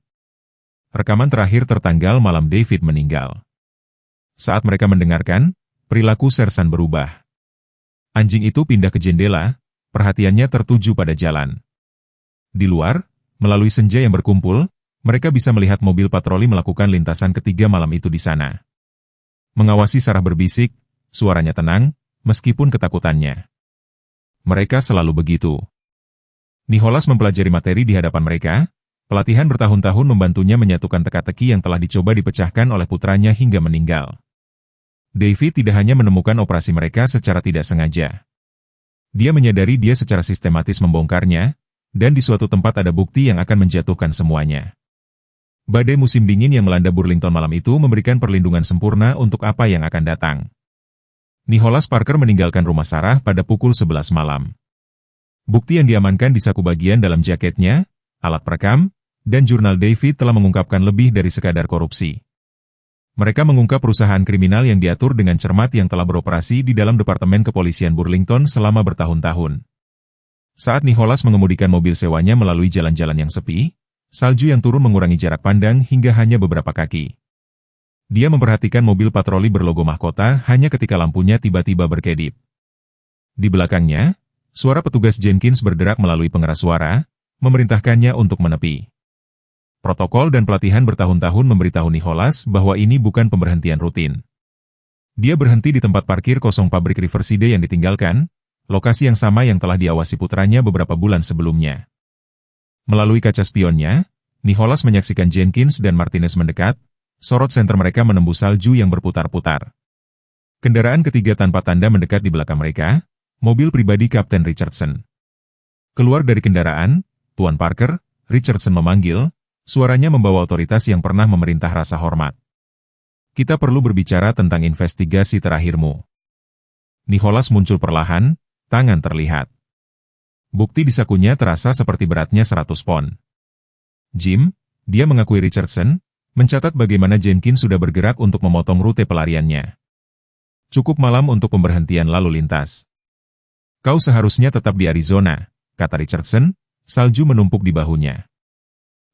Rekaman terakhir tertanggal malam David meninggal. Saat mereka mendengarkan, perilaku Sersan berubah. Anjing itu pindah ke jendela, perhatiannya tertuju pada jalan. Di luar, melalui senja yang berkumpul, mereka bisa melihat mobil patroli melakukan lintasan ketiga malam itu di sana. Mengawasi Sarah berbisik, suaranya tenang, meskipun ketakutannya. Mereka selalu begitu. Nicholas mempelajari materi di hadapan mereka, pelatihan bertahun-tahun membantunya menyatukan teka-teki yang telah dicoba dipecahkan oleh putranya hingga meninggal. David tidak hanya menemukan operasi mereka secara tidak sengaja. Dia menyadari dia secara sistematis membongkarnya, dan di suatu tempat ada bukti yang akan menjatuhkan semuanya. Badai musim dingin yang melanda Burlington malam itu memberikan perlindungan sempurna untuk apa yang akan datang. Nicholas Parker meninggalkan rumah Sarah pada pukul 11 malam. Bukti yang diamankan di saku bagian dalam jaketnya, alat perekam, dan jurnal David telah mengungkapkan lebih dari sekadar korupsi. Mereka mengungkap perusahaan kriminal yang diatur dengan cermat yang telah beroperasi di dalam Departemen Kepolisian Burlington selama bertahun-tahun. Saat Nicholas mengemudikan mobil sewanya melalui jalan-jalan yang sepi, salju yang turun mengurangi jarak pandang hingga hanya beberapa kaki. Dia memperhatikan mobil patroli berlogo mahkota hanya ketika lampunya tiba-tiba berkedip. Di belakangnya, suara petugas Jenkins berderak melalui pengeras suara, memerintahkannya untuk menepi. Protokol dan pelatihan bertahun-tahun memberitahu Nicholas bahwa ini bukan pemberhentian rutin. Dia berhenti di tempat parkir kosong pabrik Riverside yang ditinggalkan, lokasi yang sama yang telah diawasi putranya beberapa bulan sebelumnya. Melalui kaca spionnya, Nicholas menyaksikan Jenkins dan Martinez mendekat, sorot senter mereka menembus salju yang berputar-putar. Kendaraan ketiga tanpa tanda mendekat di belakang mereka, mobil pribadi Kapten Richardson. Keluar dari kendaraan, Tuan Parker, Richardson memanggil, suaranya membawa otoritas yang pernah memerintah rasa hormat. Kita perlu berbicara tentang investigasi terakhirmu. Nicholas muncul perlahan, tangan terlihat. Bukti di sakunya terasa seperti beratnya 100 pon. Jim, dia mengakui Richardson, mencatat bagaimana Jenkins sudah bergerak untuk memotong rute pelariannya. Cukup malam untuk pemberhentian lalu lintas. Kau seharusnya tetap di Arizona, kata Richardson, salju menumpuk di bahunya.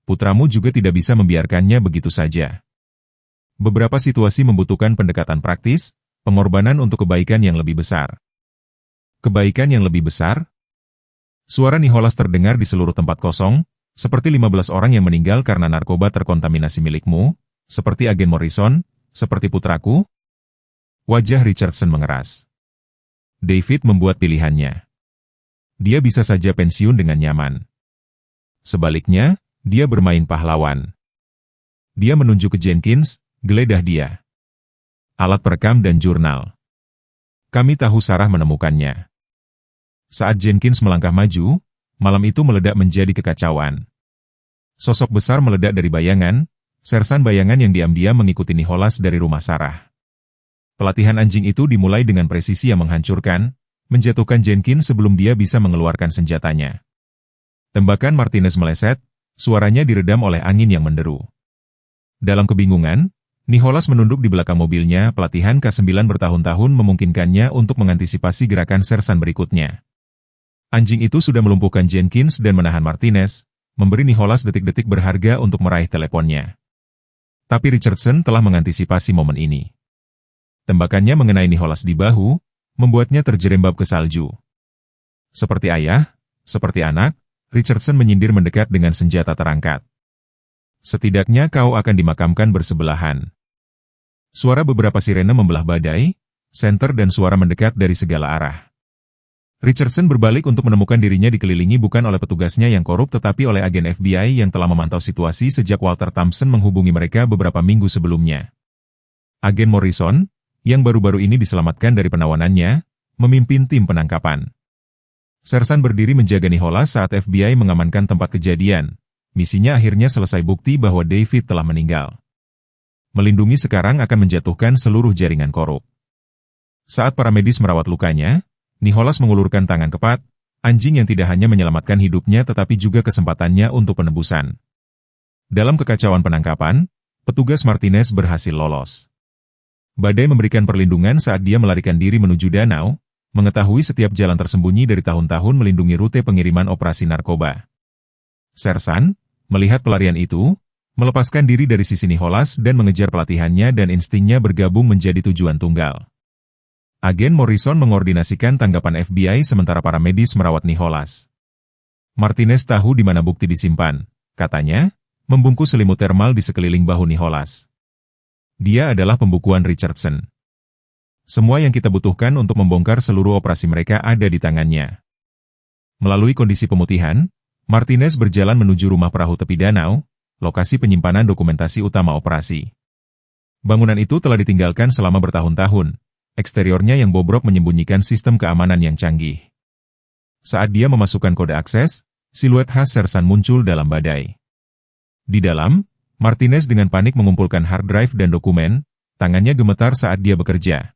Putramu juga tidak bisa membiarkannya begitu saja. Beberapa situasi membutuhkan pendekatan praktis, pengorbanan untuk kebaikan yang lebih besar. Kebaikan yang lebih besar? Suara Nicholas terdengar di seluruh tempat kosong, seperti 15 orang yang meninggal karena narkoba terkontaminasi milikmu, seperti agen Morrison, seperti putraku. Wajah Richardson mengeras. David membuat pilihannya. Dia bisa saja pensiun dengan nyaman. Sebaliknya, dia bermain pahlawan. Dia menunjuk ke Jenkins, geledah dia. Alat perekam dan jurnal. Kami tahu Sarah menemukannya. Saat Jenkins melangkah maju, malam itu meledak menjadi kekacauan. Sosok besar meledak dari bayangan, sersan bayangan yang diam-diam mengikuti Nicholas dari rumah Sarah. Pelatihan anjing itu dimulai dengan presisi yang menghancurkan, menjatuhkan Jenkins sebelum dia bisa mengeluarkan senjatanya. Tembakan Martinez meleset, suaranya diredam oleh angin yang menderu. Dalam kebingungan, Nicholas menunduk di belakang mobilnya. Pelatihan K9 bertahun-tahun memungkinkannya untuk mengantisipasi gerakan sersan berikutnya. Anjing itu sudah melumpuhkan Jenkins dan menahan Martinez, memberi Nicholas detik-detik berharga untuk meraih teleponnya. Tapi Richardson telah mengantisipasi momen ini. Tembakannya mengenai Nicholas di bahu, membuatnya terjerembab ke salju. Seperti ayah, seperti anak, Richardson menyindir mendekat dengan senjata terangkat. Setidaknya kau akan dimakamkan bersebelahan. Suara beberapa sirene membelah badai, senter dan suara mendekat dari segala arah. Richardson berbalik untuk menemukan dirinya dikelilingi bukan oleh petugasnya yang korup tetapi oleh agen FBI yang telah memantau situasi sejak Walter Thompson menghubungi mereka beberapa minggu sebelumnya. Agen Morrison, yang baru-baru ini diselamatkan dari penawanannya, memimpin tim penangkapan. Sersan berdiri menjaga Nicholas saat FBI mengamankan tempat kejadian. Misinya akhirnya selesai bukti bahwa David telah meninggal. Melindungi sekarang akan menjatuhkan seluruh jaringan korup. Saat para medis merawat lukanya, Nicholas mengulurkan tangan kepat, anjing yang tidak hanya menyelamatkan hidupnya tetapi juga kesempatannya untuk penebusan. Dalam kekacauan penangkapan, petugas Martinez berhasil lolos. Badai memberikan perlindungan saat dia melarikan diri menuju danau, mengetahui setiap jalan tersembunyi dari tahun-tahun melindungi rute pengiriman operasi narkoba. Sersan, melihat pelarian itu, melepaskan diri dari sisi Nicholas dan mengejar pelatihannya dan instingnya bergabung menjadi tujuan tunggal. Agen Morrison mengordinasikan tanggapan FBI sementara para medis merawat Nicholas. Martinez tahu di mana bukti disimpan, katanya, membungkus selimut termal di sekeliling bahu Nicholas. Dia adalah pembukuan Richardson. Semua yang kita butuhkan untuk membongkar seluruh operasi mereka ada di tangannya. Melalui kondisi pemutihan, Martinez berjalan menuju rumah perahu tepi danau, lokasi penyimpanan dokumentasi utama operasi. Bangunan itu telah ditinggalkan selama bertahun-tahun. Eksteriornya yang bobrok menyembunyikan sistem keamanan yang canggih. Saat dia memasukkan kode akses, siluet khas Sersan muncul dalam badai. Di dalam, Martinez dengan panik mengumpulkan hard drive dan dokumen, tangannya gemetar saat dia bekerja.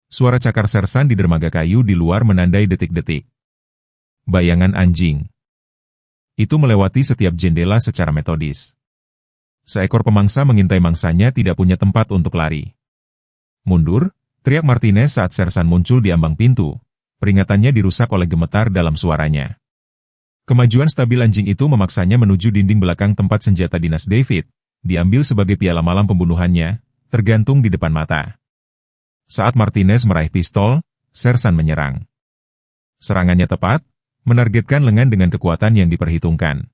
Suara cakar Sersan di dermaga kayu di luar menandai detik-detik. Bayangan anjing. Itu melewati setiap jendela secara metodis. Seekor pemangsa mengintai mangsanya tidak punya tempat untuk lari. Mundur, teriak Martinez saat Sersan muncul di ambang pintu. Peringatannya dirusak oleh gemetar dalam suaranya. Kemajuan stabil anjing itu memaksanya menuju dinding belakang tempat senjata dinas David, diambil sebagai piala malam pembunuhannya, tergantung di depan mata. Saat Martinez meraih pistol, Sersan menyerang. Serangannya tepat, menargetkan lengan dengan kekuatan yang diperhitungkan.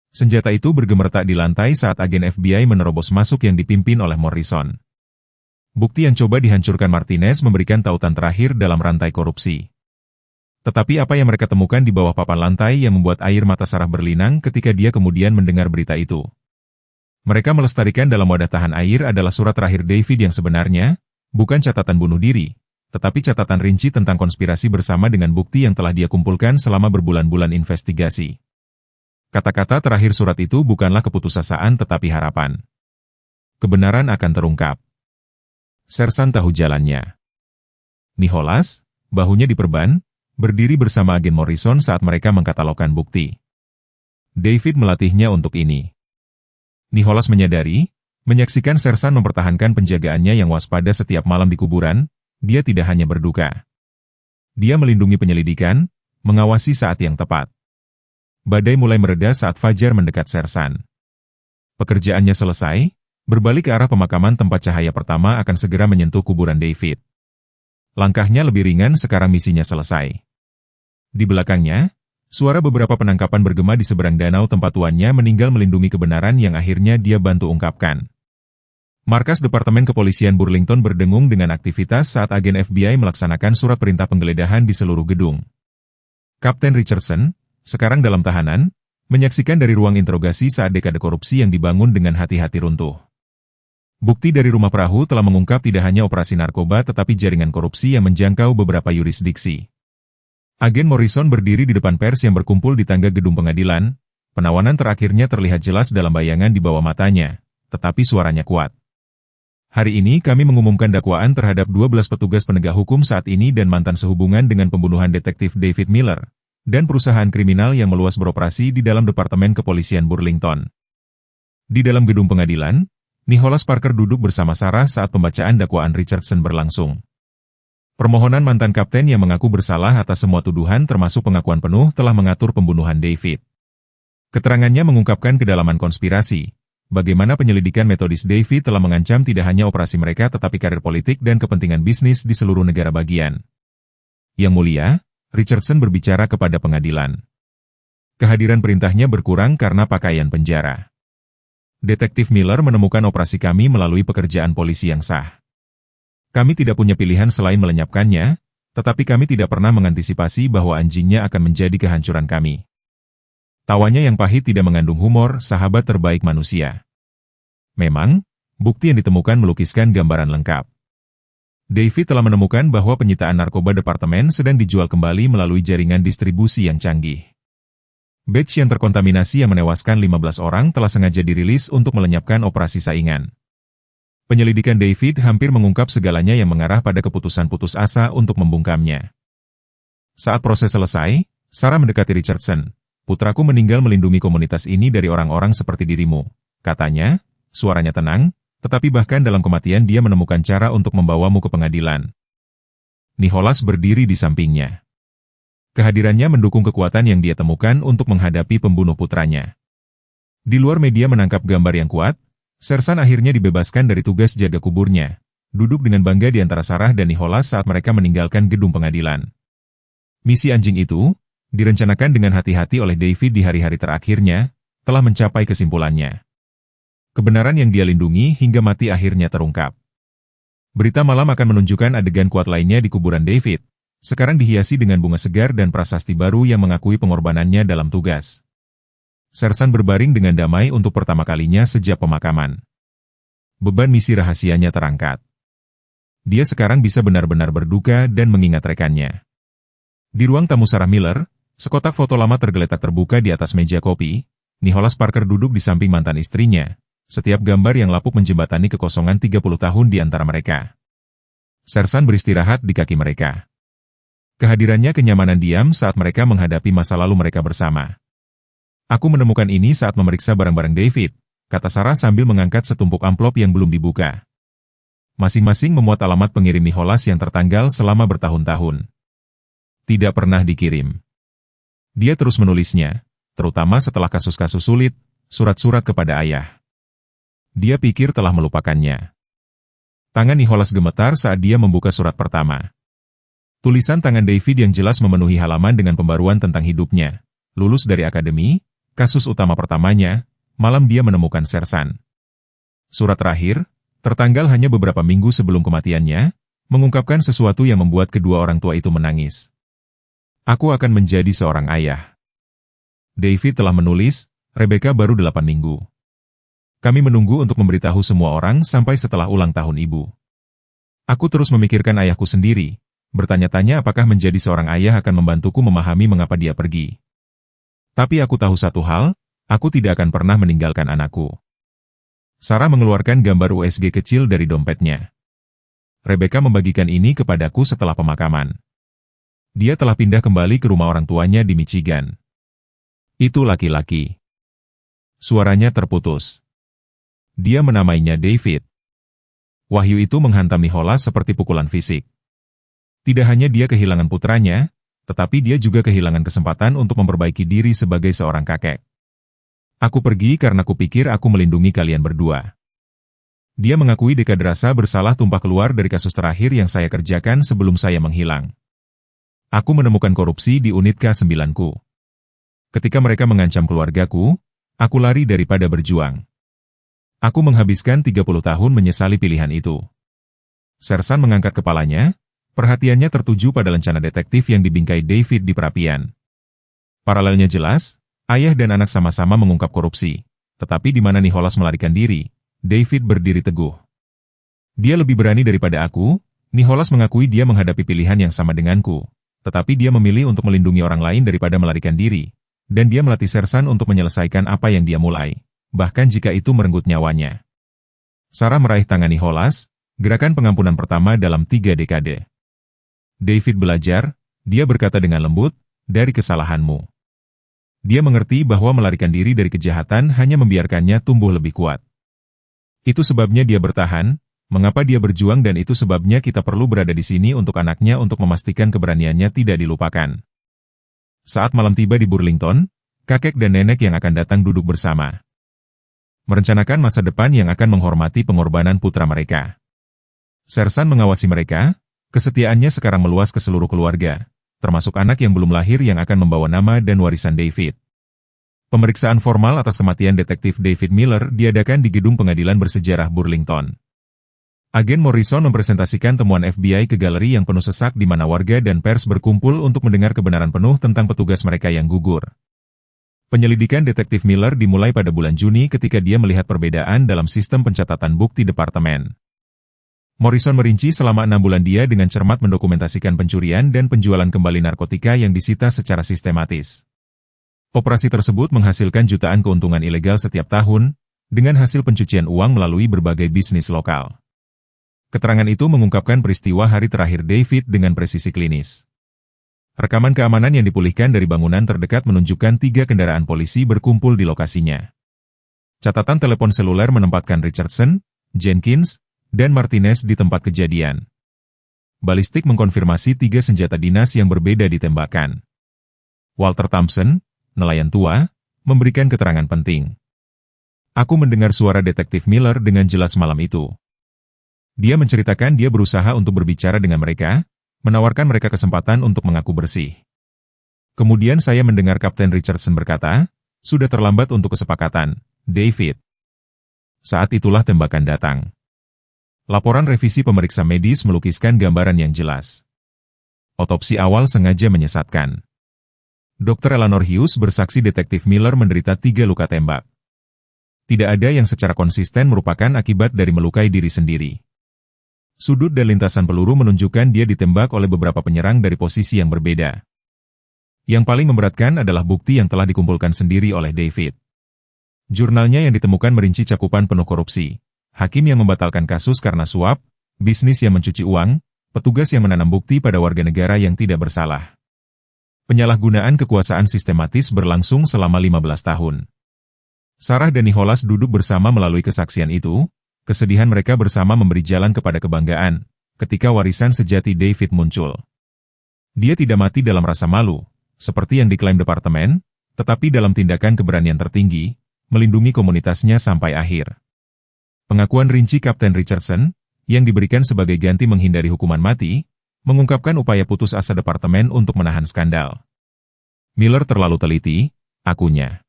Senjata itu bergemertak di lantai saat agen FBI menerobos masuk yang dipimpin oleh Morrison. Bukti yang coba dihancurkan Martinez memberikan tautan terakhir dalam rantai korupsi. Tetapi apa yang mereka temukan di bawah papan lantai yang membuat air mata Sarah berlinang ketika dia kemudian mendengar berita itu. Mereka melestarikan dalam wadah tahan air adalah surat terakhir David yang sebenarnya, bukan catatan bunuh diri, tetapi catatan rinci tentang konspirasi bersama dengan bukti yang telah dia kumpulkan selama berbulan-bulan investigasi. Kata-kata terakhir surat itu bukanlah keputusasaan tetapi harapan. Kebenaran akan terungkap. Sersan tahu jalannya. Nicholas, bahunya diperban, berdiri bersama agen Morrison saat mereka mengkatalogkan bukti. David melatihnya untuk ini. Nicholas menyadari, menyaksikan Sersan mempertahankan penjagaannya yang waspada setiap malam di kuburan, dia tidak hanya berduka. Dia melindungi penyelidikan, mengawasi saat yang tepat. Badai mulai mereda saat fajar mendekat Sersan. Pekerjaannya selesai, berbalik ke arah pemakaman tempat cahaya pertama akan segera menyentuh kuburan David. Langkahnya lebih ringan sekarang misinya selesai. Di belakangnya, suara beberapa penangkapan bergema di seberang danau tempat tuannya meninggal melindungi kebenaran yang akhirnya dia bantu ungkapkan. Markas Departemen Kepolisian Burlington berdengung dengan aktivitas saat agen FBI melaksanakan surat perintah penggeledahan di seluruh gedung. Kapten Richardson, sekarang dalam tahanan, menyaksikan dari ruang interogasi saat dekade korupsi yang dibangun dengan hati-hati runtuh. Bukti dari rumah perahu telah mengungkap tidak hanya operasi narkoba tetapi jaringan korupsi yang menjangkau beberapa yurisdiksi. Agen Morrison berdiri di depan pers yang berkumpul di tangga gedung pengadilan, penawanan terakhirnya terlihat jelas dalam bayangan di bawah matanya, tetapi suaranya kuat. Hari ini kami mengumumkan dakwaan terhadap 12 petugas penegak hukum saat ini dan mantan sehubungan dengan pembunuhan detektif David Miller, dan perusahaan kriminal yang meluas beroperasi di dalam Departemen Kepolisian Burlington. Di dalam gedung pengadilan, Nicholas Parker duduk bersama Sarah saat pembacaan dakwaan Richardson berlangsung. Permohonan mantan kapten yang mengaku bersalah atas semua tuduhan termasuk pengakuan penuh telah mengatur pembunuhan David. Keterangannya mengungkapkan kedalaman konspirasi, bagaimana penyelidikan metodis David telah mengancam tidak hanya operasi mereka tetapi karir politik dan kepentingan bisnis di seluruh negara bagian. Yang mulia, Richardson berbicara kepada pengadilan. Kehadiran perintahnya berkurang karena pakaian penjara. Detektif Miller menemukan operasi kami melalui pekerjaan polisi yang sah. Kami tidak punya pilihan selain melenyapkannya, tetapi kami tidak pernah mengantisipasi bahwa anjingnya akan menjadi kehancuran kami. Tawanya yang pahit tidak mengandung humor, sahabat terbaik manusia. Memang, bukti yang ditemukan melukiskan gambaran lengkap. David telah menemukan bahwa penyitaan narkoba departemen sedang dijual kembali melalui jaringan distribusi yang canggih. Batch yang terkontaminasi yang menewaskan 15 orang telah sengaja dirilis untuk melenyapkan operasi saingan. Penyelidikan David hampir mengungkap segalanya yang mengarah pada keputusan putus asa untuk membungkamnya. Saat proses selesai, Sarah mendekati Richardson. Putraku meninggal melindungi komunitas ini dari orang-orang seperti dirimu, katanya, suaranya tenang, tetapi bahkan dalam kematian dia menemukan cara untuk membawamu ke pengadilan. Nicholas berdiri di sampingnya. Kehadirannya mendukung kekuatan yang dia temukan untuk menghadapi pembunuh putranya. Di luar media menangkap gambar yang kuat, Sersan akhirnya dibebaskan dari tugas jaga kuburnya, duduk dengan bangga di antara Sarah dan Nicholas saat mereka meninggalkan gedung pengadilan. Misi anjing itu, direncanakan dengan hati-hati oleh David di hari-hari terakhirnya, telah mencapai kesimpulannya. Kebenaran yang dia lindungi hingga mati akhirnya terungkap. Berita malam akan menunjukkan adegan kuat lainnya di kuburan David, sekarang dihiasi dengan bunga segar dan prasasti baru yang mengakui pengorbanannya dalam tugas. Sersan berbaring dengan damai untuk pertama kalinya sejak pemakaman. Beban misi rahasianya terangkat. Dia sekarang bisa benar-benar berduka dan mengingat rekannya. Di ruang tamu Sarah Miller, Sekotak foto lama tergeletak terbuka di atas meja kopi. Nicholas Parker duduk di samping mantan istrinya. Setiap gambar yang lapuk menjembatani kekosongan 30 tahun di antara mereka. Sersan beristirahat di kaki mereka. Kehadirannya kenyamanan diam saat mereka menghadapi masa lalu mereka bersama. Aku menemukan ini saat memeriksa barang-barang David, kata Sarah sambil mengangkat setumpuk amplop yang belum dibuka. Masing-masing memuat alamat pengirim Nicholas yang tertanggal selama bertahun-tahun. Tidak pernah dikirim. Dia terus menulisnya, terutama setelah kasus-kasus sulit, surat-surat kepada ayah. Dia pikir telah melupakannya. Tangan Nicholas gemetar saat dia membuka surat pertama. Tulisan tangan David yang jelas memenuhi halaman dengan pembaruan tentang hidupnya. Lulus dari akademi, kasus utama pertamanya, malam dia menemukan Sersan. Surat terakhir, tertanggal hanya beberapa minggu sebelum kematiannya, mengungkapkan sesuatu yang membuat kedua orang tua itu menangis. Aku akan menjadi seorang ayah. David telah menulis, Rebecca baru 8 minggu. Kami menunggu untuk memberitahu semua orang sampai setelah ulang tahun ibu. Aku terus memikirkan ayahku sendiri, bertanya-tanya apakah menjadi seorang ayah akan membantuku memahami mengapa dia pergi. Tapi aku tahu satu hal, aku tidak akan pernah meninggalkan anakku. Sarah mengeluarkan gambar USG kecil dari dompetnya. Rebecca membagikan ini kepadaku setelah pemakaman. Dia telah pindah kembali ke rumah orang tuanya di Michigan. Itu laki-laki. Suaranya terputus. Dia menamainya David. Wahyu itu menghantam Nicholas seperti pukulan fisik. Tidak hanya dia kehilangan putranya, tetapi dia juga kehilangan kesempatan untuk memperbaiki diri sebagai seorang kakek. Aku pergi karena kupikir aku melindungi kalian berdua. Dia mengakui dekade rasa bersalah tumpah keluar dari kasus terakhir yang saya kerjakan sebelum saya menghilang. Aku menemukan korupsi di unit K9-ku. Ketika mereka mengancam keluargaku, aku lari daripada berjuang. Aku menghabiskan 30 tahun menyesali pilihan itu. Sersan mengangkat kepalanya, perhatiannya tertuju pada lencana detektif yang dibingkai David di perapian. Paralelnya jelas, ayah dan anak sama-sama mengungkap korupsi, tetapi di mana Nicholas melarikan diri, David berdiri teguh. Dia lebih berani daripada aku. Nicholas mengakui dia menghadapi pilihan yang sama denganku, tetapi dia memilih untuk melindungi orang lain daripada melarikan diri, dan dia melatih Sersan untuk menyelesaikan apa yang dia mulai, bahkan jika itu merenggut nyawanya. Sarah meraih tangan Nicholas, gerakan pengampunan pertama dalam 3 dekade. David belajar, dia berkata dengan lembut, dari kesalahanmu. Dia mengerti bahwa melarikan diri dari kejahatan hanya membiarkannya tumbuh lebih kuat. Itu sebabnya dia bertahan, mengapa dia berjuang dan itu sebabnya kita perlu berada di sini untuk anaknya untuk memastikan keberaniannya tidak dilupakan. Saat malam tiba di Burlington, kakek dan nenek yang akan datang duduk bersama. Merencanakan masa depan yang akan menghormati pengorbanan putra mereka. Sersan mengawasi mereka. Kesetiaannya sekarang meluas ke seluruh keluarga, termasuk anak yang belum lahir yang akan membawa nama dan warisan David. Pemeriksaan formal atas kematian detektif David Miller diadakan di gedung pengadilan bersejarah Burlington. Agen Morrison mempresentasikan temuan FBI ke galeri yang penuh sesak di mana warga dan pers berkumpul untuk mendengar kebenaran penuh tentang petugas mereka yang gugur. Penyelidikan detektif Miller dimulai pada bulan Juni ketika dia melihat perbedaan dalam sistem pencatatan bukti departemen. Morrison merinci selama 6 bulan dia dengan cermat mendokumentasikan pencurian dan penjualan kembali narkotika yang disita secara sistematis. Operasi tersebut menghasilkan jutaan keuntungan ilegal setiap tahun, dengan hasil pencucian uang melalui berbagai bisnis lokal. Keterangan itu mengungkapkan peristiwa hari terakhir David dengan presisi klinis. Rekaman keamanan yang dipulihkan dari bangunan terdekat menunjukkan 3 kendaraan polisi berkumpul di lokasinya. Catatan telepon seluler menempatkan Richardson, Jenkins, dan Martinez di tempat kejadian. Balistik mengkonfirmasi 3 senjata dinas yang berbeda ditembakkan. Walter Thompson, nelayan tua, memberikan keterangan penting. Aku mendengar suara detektif Miller dengan jelas malam itu. Dia menceritakan dia berusaha untuk berbicara dengan mereka, menawarkan mereka kesempatan untuk mengaku bersih. Kemudian saya mendengar Kapten Richardson berkata, sudah terlambat untuk kesepakatan, David. Saat itulah tembakan datang. Laporan revisi pemeriksa medis melukiskan gambaran yang jelas. Otopsi awal sengaja menyesatkan. Dr. Eleanor Hughes bersaksi detektif Miller menderita 3 luka tembak. Tidak ada yang secara konsisten merupakan akibat dari melukai diri sendiri. Sudut dan lintasan peluru menunjukkan dia ditembak oleh beberapa penyerang dari posisi yang berbeda. Yang paling memberatkan adalah bukti yang telah dikumpulkan sendiri oleh David. Jurnalnya yang ditemukan merinci cakupan penuh korupsi, hakim yang membatalkan kasus karena suap, bisnis yang mencuci uang, petugas yang menanam bukti pada warga negara yang tidak bersalah. Penyalahgunaan kekuasaan sistematis berlangsung selama 15 tahun. Sarah dan Nicholas duduk bersama melalui kesaksian itu, kesedihan mereka bersama memberi jalan kepada kebanggaan, ketika warisan sejati David muncul. Dia tidak mati dalam rasa malu, seperti yang diklaim departemen, tetapi dalam tindakan keberanian tertinggi, melindungi komunitasnya sampai akhir. Pengakuan rinci Kapten Richardson, yang diberikan sebagai ganti menghindari hukuman mati, mengungkapkan upaya putus asa departemen untuk menahan skandal. Miller terlalu teliti, akunya.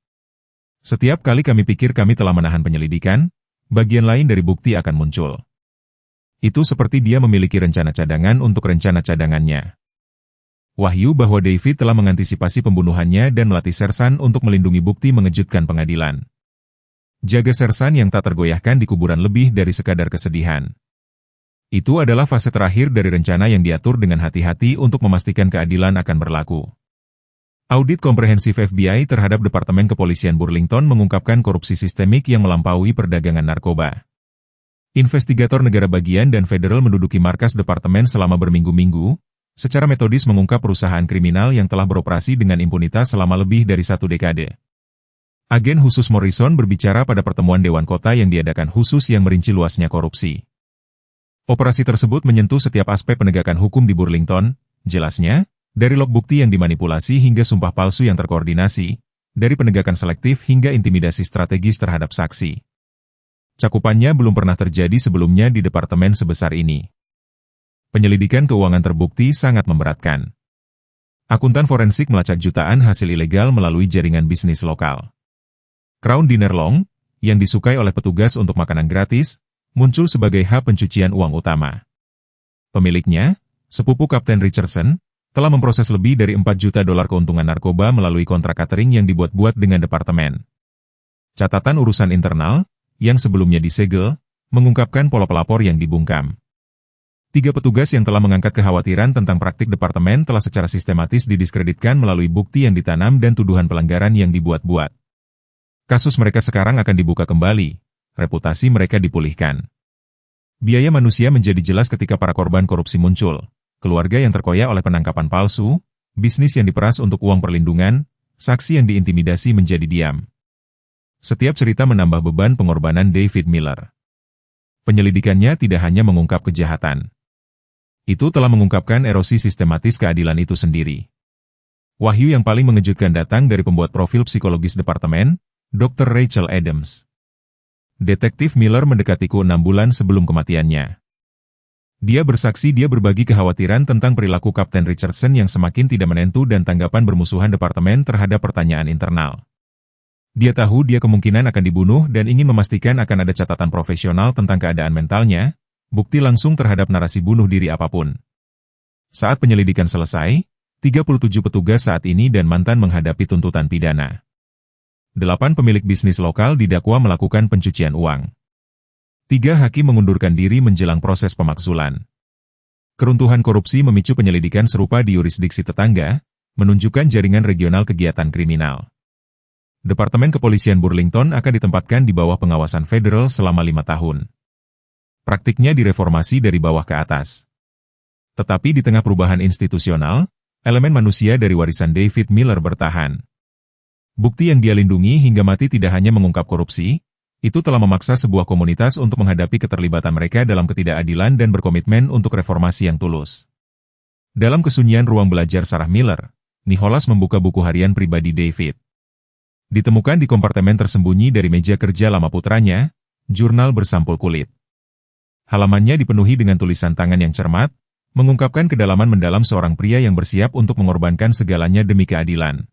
Setiap kali kami pikir kami telah menahan penyelidikan, bagian lain dari bukti akan muncul. Itu seperti dia memiliki rencana cadangan untuk rencana cadangannya. Wahyu bahwa David telah mengantisipasi pembunuhannya dan melatih Sersan untuk melindungi bukti mengejutkan pengadilan. Jaga Sersan yang tak tergoyahkan di kuburan lebih dari sekadar kesedihan. Itu adalah fase terakhir dari rencana yang diatur dengan hati-hati untuk memastikan keadilan akan berlaku. Audit komprehensif FBI terhadap Departemen Kepolisian Burlington mengungkapkan korupsi sistemik yang melampaui perdagangan narkoba. Investigator negara bagian dan federal menduduki markas departemen selama berminggu-minggu, secara metodis mengungkap perusahaan kriminal yang telah beroperasi dengan impunitas selama lebih dari 1 dekade. Agen khusus Morrison berbicara pada pertemuan Dewan Kota yang diadakan khusus yang merinci luasnya korupsi. Operasi tersebut menyentuh setiap aspek penegakan hukum di Burlington, jelasnya, dari log bukti yang dimanipulasi hingga sumpah palsu yang terkoordinasi, dari penegakan selektif hingga intimidasi strategis terhadap saksi. Cakupannya belum pernah terjadi sebelumnya di departemen sebesar ini. Penyelidikan keuangan terbukti sangat memberatkan. Akuntan forensik melacak jutaan hasil ilegal melalui jaringan bisnis lokal. Crown Dinner Long, yang disukai oleh petugas untuk makanan gratis, muncul sebagai hak pencucian uang utama. Pemiliknya, sepupu Kapten Richardson, telah memproses lebih dari $4 juta keuntungan narkoba melalui kontrak catering yang dibuat-buat dengan departemen. Catatan urusan internal, yang sebelumnya disegel, mengungkapkan pola pelapor yang dibungkam. 3 petugas yang telah mengangkat kekhawatiran tentang praktik departemen telah secara sistematis didiskreditkan melalui bukti yang ditanam dan tuduhan pelanggaran yang dibuat-buat. Kasus mereka sekarang akan dibuka kembali, reputasi mereka dipulihkan. Biaya manusia menjadi jelas ketika para korban korupsi muncul, keluarga yang terkoyak oleh penangkapan palsu, bisnis yang diperas untuk uang perlindungan, saksi yang diintimidasi menjadi diam. Setiap cerita menambah beban pengorbanan David Miller. Penyelidikannya tidak hanya mengungkap kejahatan. Itu telah mengungkapkan erosi sistematis keadilan itu sendiri. Wahyu yang paling mengejutkan datang dari pembuat profil psikologis departemen, Dr. Rachel Adams. Detektif Miller mendekatiku 6 bulan sebelum kematiannya. Dia bersaksi dia berbagi kekhawatiran tentang perilaku Kapten Richardson yang semakin tidak menentu dan tanggapan bermusuhan departemen terhadap pertanyaan internal. Dia tahu dia kemungkinan akan dibunuh dan ingin memastikan akan ada catatan profesional tentang keadaan mentalnya, bukti langsung terhadap narasi bunuh diri apapun. Saat penyelidikan selesai, 37 petugas saat ini dan mantan menghadapi tuntutan pidana. 8 pemilik bisnis lokal didakwa melakukan pencucian uang. 3 hakim mengundurkan diri menjelang proses pemakzulan. Keruntuhan korupsi memicu penyelidikan serupa di yurisdiksi tetangga, menunjukkan jaringan regional kegiatan kriminal. Departemen Kepolisian Burlington akan ditempatkan di bawah pengawasan federal selama 5 tahun. Praktiknya direformasi dari bawah ke atas. Tetapi di tengah perubahan institusional, elemen manusia dari warisan David Miller bertahan. Bukti yang dia lindungi hingga mati tidak hanya mengungkap korupsi, itu telah memaksa sebuah komunitas untuk menghadapi keterlibatan mereka dalam ketidakadilan dan berkomitmen untuk reformasi yang tulus. Dalam kesunyian ruang belajar Sarah Miller, Nicholas membuka buku harian pribadi David. Ditemukan di kompartemen tersembunyi dari meja kerja lama putranya, jurnal bersampul kulit. Halamannya dipenuhi dengan tulisan tangan yang cermat, mengungkapkan kedalaman mendalam seorang pria yang bersiap untuk mengorbankan segalanya demi keadilan.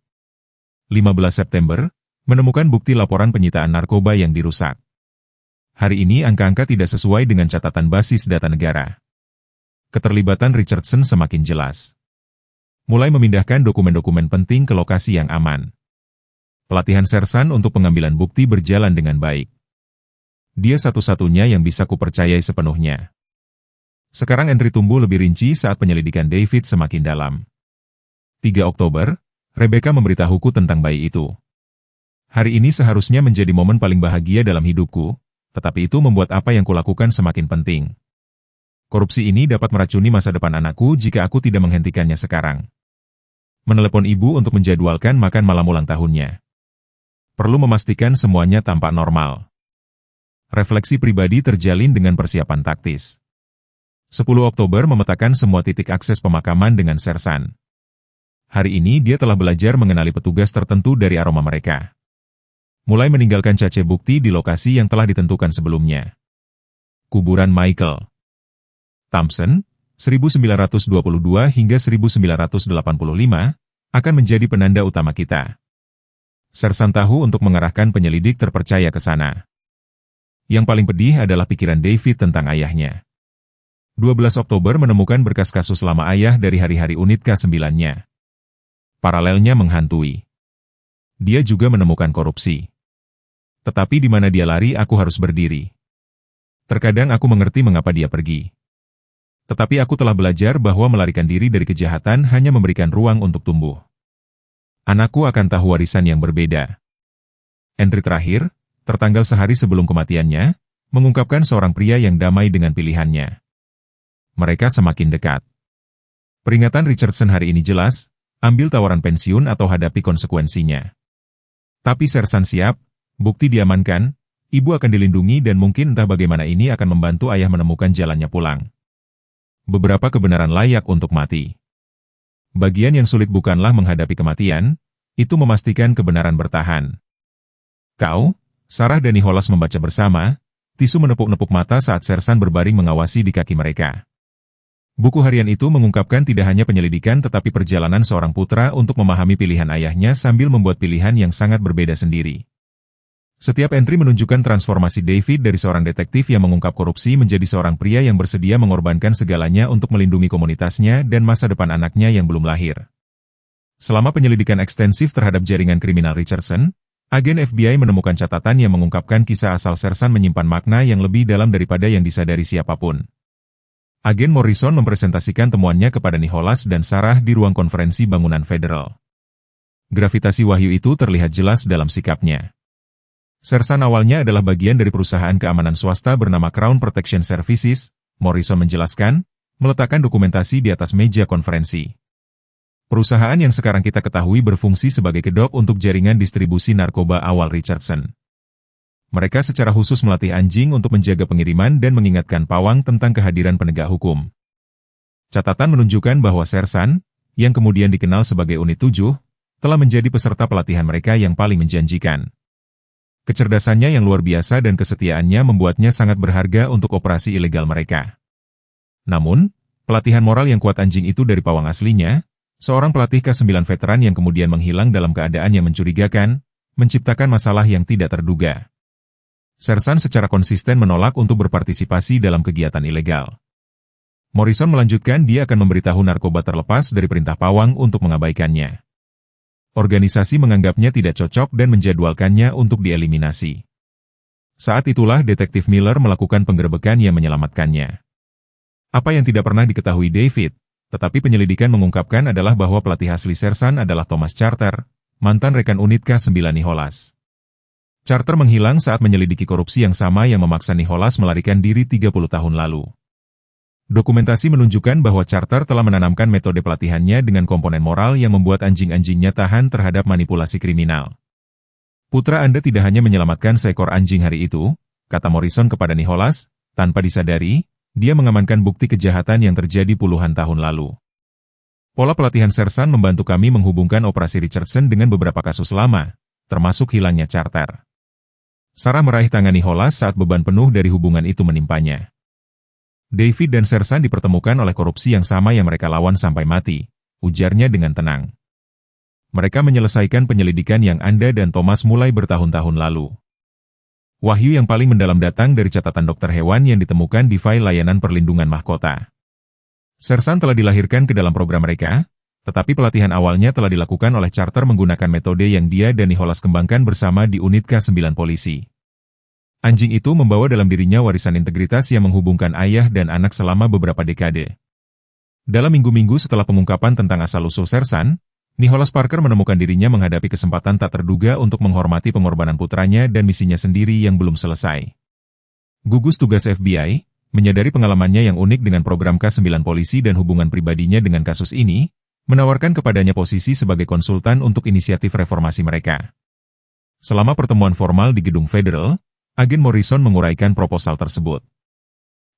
15 September, menemukan bukti laporan penyitaan narkoba yang dirusak. Hari ini angka-angka tidak sesuai dengan catatan basis data negara. Keterlibatan Richardson semakin jelas. Mulai memindahkan dokumen-dokumen penting ke lokasi yang aman. Pelatihan Sersan untuk pengambilan bukti berjalan dengan baik. Dia satu-satunya yang bisa kupercayai sepenuhnya. Sekarang entry tumbuh lebih rinci saat penyelidikan David semakin dalam. 3 Oktober, Rebecca memberitahuku tentang bayi itu. Hari ini seharusnya menjadi momen paling bahagia dalam hidupku, tetapi itu membuat apa yang kulakukan semakin penting. Korupsi ini dapat meracuni masa depan anakku jika aku tidak menghentikannya sekarang. Menelepon ibu untuk menjadwalkan makan malam ulang tahunnya. Perlu memastikan semuanya tampak normal. Refleksi pribadi terjalin dengan persiapan taktis. 10 Oktober memetakan semua titik akses pemakaman dengan sersan. Hari ini dia telah belajar mengenali petugas tertentu dari aroma mereka. Mulai meninggalkan cace bukti di lokasi yang telah ditentukan sebelumnya. Kuburan Michael Thompson, 1922 hingga 1985, akan menjadi penanda utama kita. Sersan tahu untuk mengarahkan penyelidik terpercaya ke sana. Yang paling pedih adalah pikiran David tentang ayahnya. 12 Oktober menemukan berkas kasus lama ayah dari hari-hari unit K9-nya. Paralelnya menghantui. Dia juga menemukan korupsi. Tetapi di mana dia lari, aku harus berdiri. Terkadang aku mengerti mengapa dia pergi. Tetapi aku telah belajar bahwa melarikan diri dari kejahatan hanya memberikan ruang untuk tumbuh. Anakku akan tahu warisan yang berbeda. Entry terakhir, tertanggal sehari sebelum kematiannya, mengungkapkan seorang pria yang damai dengan pilihannya. Mereka semakin dekat. Peringatan Richardson hari ini jelas, ambil tawaran pensiun atau hadapi konsekuensinya. Tapi sersan siap, bukti diamankan, ibu akan dilindungi dan mungkin entah bagaimana ini akan membantu ayah menemukan jalannya pulang. Beberapa kebenaran layak untuk mati. Bagian yang sulit bukanlah menghadapi kematian, itu memastikan kebenaran bertahan. Kau, Sarah dan Nicholas membaca bersama, tisu menepuk-nepuk mata saat sersan berbaring mengawasi di kaki mereka. Buku harian itu mengungkapkan tidak hanya penyelidikan tetapi perjalanan seorang putra untuk memahami pilihan ayahnya sambil membuat pilihan yang sangat berbeda sendiri. Setiap entry menunjukkan transformasi David dari seorang detektif yang mengungkap korupsi menjadi seorang pria yang bersedia mengorbankan segalanya untuk melindungi komunitasnya dan masa depan anaknya yang belum lahir. Selama penyelidikan ekstensif terhadap jaringan kriminal Richardson, agen FBI menemukan catatan yang mengungkapkan kisah asal sersan menyimpan makna yang lebih dalam daripada yang disadari siapapun. Agen Morrison mempresentasikan temuannya kepada Nicholas dan Sarah di ruang konferensi bangunan federal. Gravitasi wahyu itu terlihat jelas dalam sikapnya. Sersan awalnya adalah bagian dari perusahaan keamanan swasta bernama Crown Protection Services, Morrison menjelaskan, meletakkan dokumentasi di atas meja konferensi. Perusahaan yang sekarang kita ketahui berfungsi sebagai kedok untuk jaringan distribusi narkoba awal Richardson. Mereka secara khusus melatih anjing untuk menjaga pengiriman dan mengingatkan pawang tentang kehadiran penegak hukum. Catatan menunjukkan bahwa Sersan, yang kemudian dikenal sebagai Unit 7, telah menjadi peserta pelatihan mereka yang paling menjanjikan. Kecerdasannya yang luar biasa dan kesetiaannya membuatnya sangat berharga untuk operasi ilegal mereka. Namun, pelatihan moral yang kuat anjing itu dari pawang aslinya, seorang pelatih K9 veteran yang kemudian menghilang dalam keadaan yang mencurigakan, menciptakan masalah yang tidak terduga. Sersan secara konsisten menolak untuk berpartisipasi dalam kegiatan ilegal. Morrison melanjutkan dia akan memberitahu narkoba terlepas dari perintah pawang untuk mengabaikannya. Organisasi menganggapnya tidak cocok dan menjadwalkannya untuk dieliminasi. Saat itulah Detektif Miller melakukan penggerebekan yang menyelamatkannya. Apa yang tidak pernah diketahui David, tetapi penyelidikan mengungkapkan adalah bahwa pelatih asli Sersan adalah Thomas Charter, mantan rekan unit K9 Nicholas. Charter menghilang saat menyelidiki korupsi yang sama yang memaksa Nicholas melarikan diri 30 tahun lalu. Dokumentasi menunjukkan bahwa Charter telah menanamkan metode pelatihannya dengan komponen moral yang membuat anjing-anjingnya tahan terhadap manipulasi kriminal. Putra Anda tidak hanya menyelamatkan seekor anjing hari itu, kata Morrison kepada Nicholas, tanpa disadari, dia mengamankan bukti kejahatan yang terjadi puluhan tahun lalu. Pola pelatihan Sersan membantu kami menghubungkan operasi Richardson dengan beberapa kasus lama, termasuk hilangnya Charter. Sarah meraih tangan Nicholas saat beban penuh dari hubungan itu menimpanya. David dan Sersan dipertemukan oleh korupsi yang sama yang mereka lawan sampai mati, ujarnya dengan tenang. Mereka menyelesaikan penyelidikan yang Anda dan Thomas mulai bertahun-tahun lalu. Wahyu yang paling mendalam datang dari catatan dokter hewan yang ditemukan di file layanan perlindungan mahkota. Sersan telah dilahirkan ke dalam program mereka, tetapi pelatihan awalnya telah dilakukan oleh Charter menggunakan metode yang dia dan Nicholas kembangkan bersama di unit K9 polisi. Anjing itu membawa dalam dirinya warisan integritas yang menghubungkan ayah dan anak selama beberapa dekade. Dalam minggu-minggu setelah pengungkapan tentang asal-usul Sersan, Nicholas Parker menemukan dirinya menghadapi kesempatan tak terduga untuk menghormati pengorbanan putranya dan misinya sendiri yang belum selesai. Gugus tugas FBI, menyadari pengalamannya yang unik dengan program K9 polisi dan hubungan pribadinya dengan kasus ini, menawarkan kepadanya posisi sebagai konsultan untuk inisiatif reformasi mereka. Selama pertemuan formal di gedung federal, agen Morrison menguraikan proposal tersebut.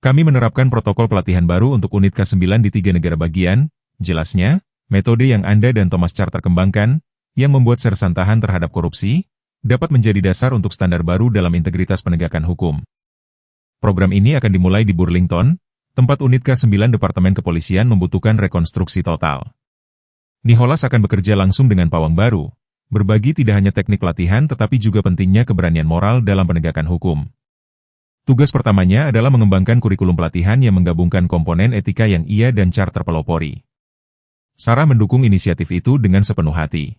Kami menerapkan protokol pelatihan baru untuk unit K9 di 3 negara bagian, jelasnya, metode yang Anda dan Thomas Carter kembangkan, yang membuat sersan tahan terhadap korupsi, dapat menjadi dasar untuk standar baru dalam integritas penegakan hukum. Program ini akan dimulai di Burlington, tempat unit K9 Departemen Kepolisian membutuhkan rekonstruksi total. Nicholas akan bekerja langsung dengan pawang baru, berbagi tidak hanya teknik pelatihan tetapi juga pentingnya keberanian moral dalam penegakan hukum. Tugas pertamanya adalah mengembangkan kurikulum pelatihan yang menggabungkan komponen etika yang ia dan Carter pelopori. Sarah mendukung inisiatif itu dengan sepenuh hati.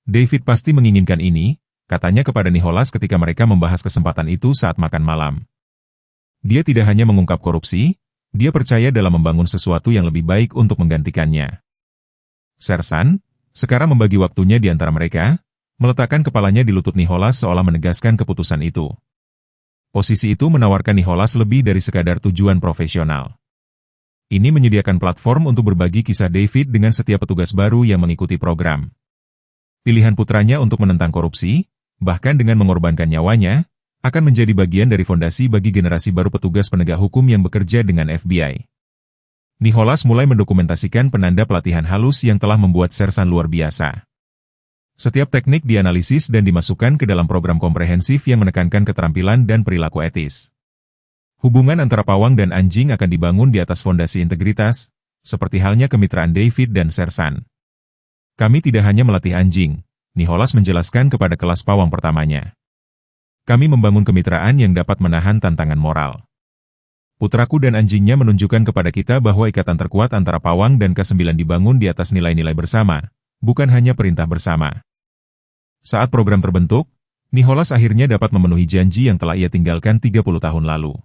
David pasti menginginkan ini, katanya kepada Nicholas ketika mereka membahas kesempatan itu saat makan malam. Dia tidak hanya mengungkap korupsi, dia percaya dalam membangun sesuatu yang lebih baik untuk menggantikannya. Sersan, sekarang membagi waktunya di antara mereka, meletakkan kepalanya di lutut Nicholas seolah menegaskan keputusan itu. Posisi itu menawarkan Nicholas lebih dari sekadar tujuan profesional. Ini menyediakan platform untuk berbagi kisah David dengan setiap petugas baru yang mengikuti program. Pilihan putranya untuk menentang korupsi, bahkan dengan mengorbankan nyawanya, akan menjadi bagian dari fondasi bagi generasi baru petugas penegak hukum yang bekerja dengan FBI. Nicholas mulai mendokumentasikan penanda pelatihan halus yang telah membuat sersan luar biasa. Setiap teknik dianalisis dan dimasukkan ke dalam program komprehensif yang menekankan keterampilan dan perilaku etis. Hubungan antara pawang dan anjing akan dibangun di atas fondasi integritas, seperti halnya kemitraan David dan sersan. Kami tidak hanya melatih anjing, Nicholas menjelaskan kepada kelas pawang pertamanya. Kami membangun kemitraan yang dapat menahan tantangan moral. Putraku dan anjingnya menunjukkan kepada kita bahwa ikatan terkuat antara pawang dan K9 dibangun di atas nilai-nilai bersama, bukan hanya perintah bersama. Saat program terbentuk, Nicholas akhirnya dapat memenuhi janji yang telah ia tinggalkan 30 tahun lalu.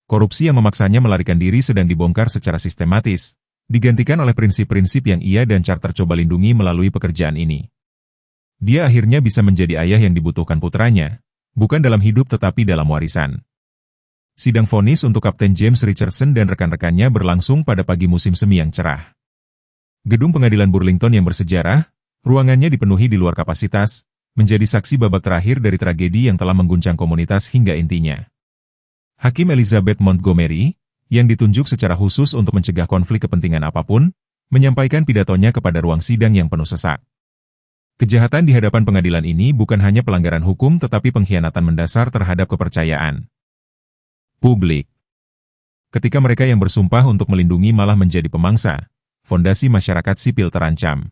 Korupsi yang memaksanya melarikan diri sedang dibongkar secara sistematis, digantikan oleh prinsip-prinsip yang ia dan Carter coba lindungi melalui pekerjaan ini. Dia akhirnya bisa menjadi ayah yang dibutuhkan putranya, bukan dalam hidup tetapi dalam warisan. Sidang vonis untuk Kapten James Richardson dan rekan-rekannya berlangsung pada pagi musim semi yang cerah. Gedung pengadilan Burlington yang bersejarah, ruangannya dipenuhi di luar kapasitas, menjadi saksi babak terakhir dari tragedi yang telah mengguncang komunitas hingga intinya. Hakim Elizabeth Montgomery, yang ditunjuk secara khusus untuk mencegah konflik kepentingan apapun, menyampaikan pidatonya kepada ruang sidang yang penuh sesak. Kejahatan di hadapan pengadilan ini bukan hanya pelanggaran hukum tetapi pengkhianatan mendasar terhadap kepercayaan publik. Ketika mereka yang bersumpah untuk melindungi malah menjadi pemangsa, fondasi masyarakat sipil terancam.